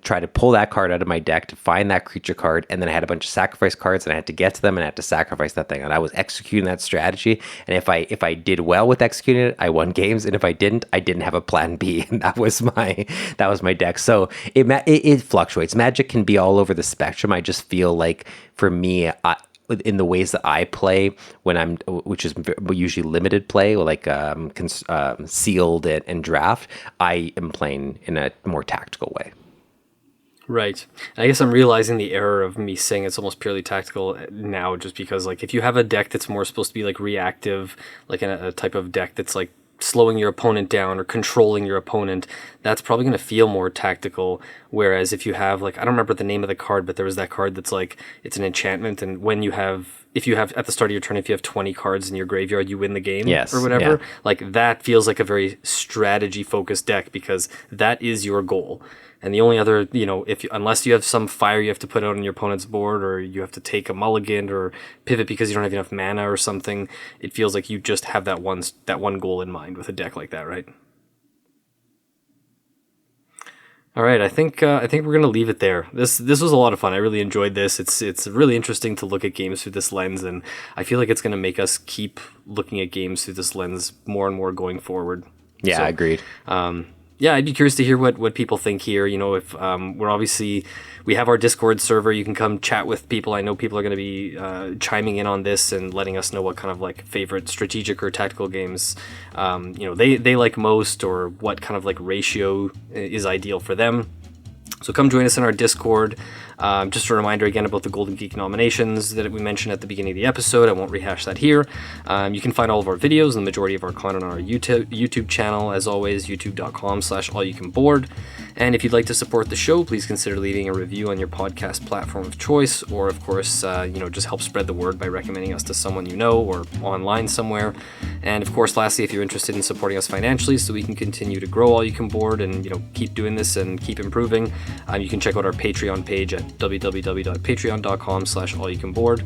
try to pull that card out of my deck to find that creature card, and then I had a bunch of sacrifice cards and I had to get to them and I had to sacrifice that thing, and I was executing that strategy. And if I did well with executing it, I won games, and if I didn't have a plan B, and that was my deck. So it fluctuates. Magic can be all over the spectrum. I just feel like for me, in the ways that I play which is usually limited play, like sealed and draft, I am playing in a more tactical way.
Right. I guess I'm realizing the error of me saying it's almost purely tactical now, just because like if you have a deck that's more supposed to be like reactive, like a type of deck that's like slowing your opponent down or controlling your opponent, that's probably going to feel more tactical. Whereas if you have like, I don't remember the name of the card, but there was that card that's like, it's an enchantment, and when you have if you have at the start of your turn, if you have 20 cards in your graveyard, you win the game
Yes,
or whatever.
yeah.
Like that feels like a very strategy focused deck because that is your goal. And the only other, unless you have some fire you have to put out on your opponent's board, or you have to take a mulligan or pivot because you don't have enough mana or something, it feels like you just have that one goal in mind with a deck like that, right? All right, I think we're gonna leave it there. This was a lot of fun. I really enjoyed this. It's really interesting to look at games through this lens, and I feel like it's gonna make us keep looking at games through this lens more and more going forward.
Yeah,
So,
agreed.
Yeah, I'd be curious to hear what people think here. If we have our Discord server, you can come chat with people. I know people are going to be chiming in on this and letting us know what kind of like favorite strategic or tactical games they like most, or what kind of like ratio is ideal for them. So come join us in our Discord. Just a reminder again about the Golden Geek nominations that we mentioned at the beginning of the episode. I won't rehash that here. You can find all of our videos and the majority of our content on our YouTube channel. As always, youtube.com/allyoucanboard. And if you'd like to support the show, please consider leaving a review on your podcast platform of choice, or of course, just help spread the word by recommending us to someone you know or online somewhere. And of course, lastly, if you're interested in supporting us financially so we can continue to grow All You Can Board and keep doing this and keep improving, you can check out our Patreon page at www.patreon.com/allyoucanboard.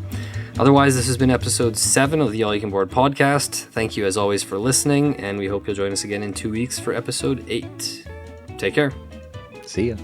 Otherwise, this has been episode 7 of the All You Can Board podcast. Thank you as always for listening, and we hope you'll join us again in 2 weeks for episode 8. Take care.
See ya.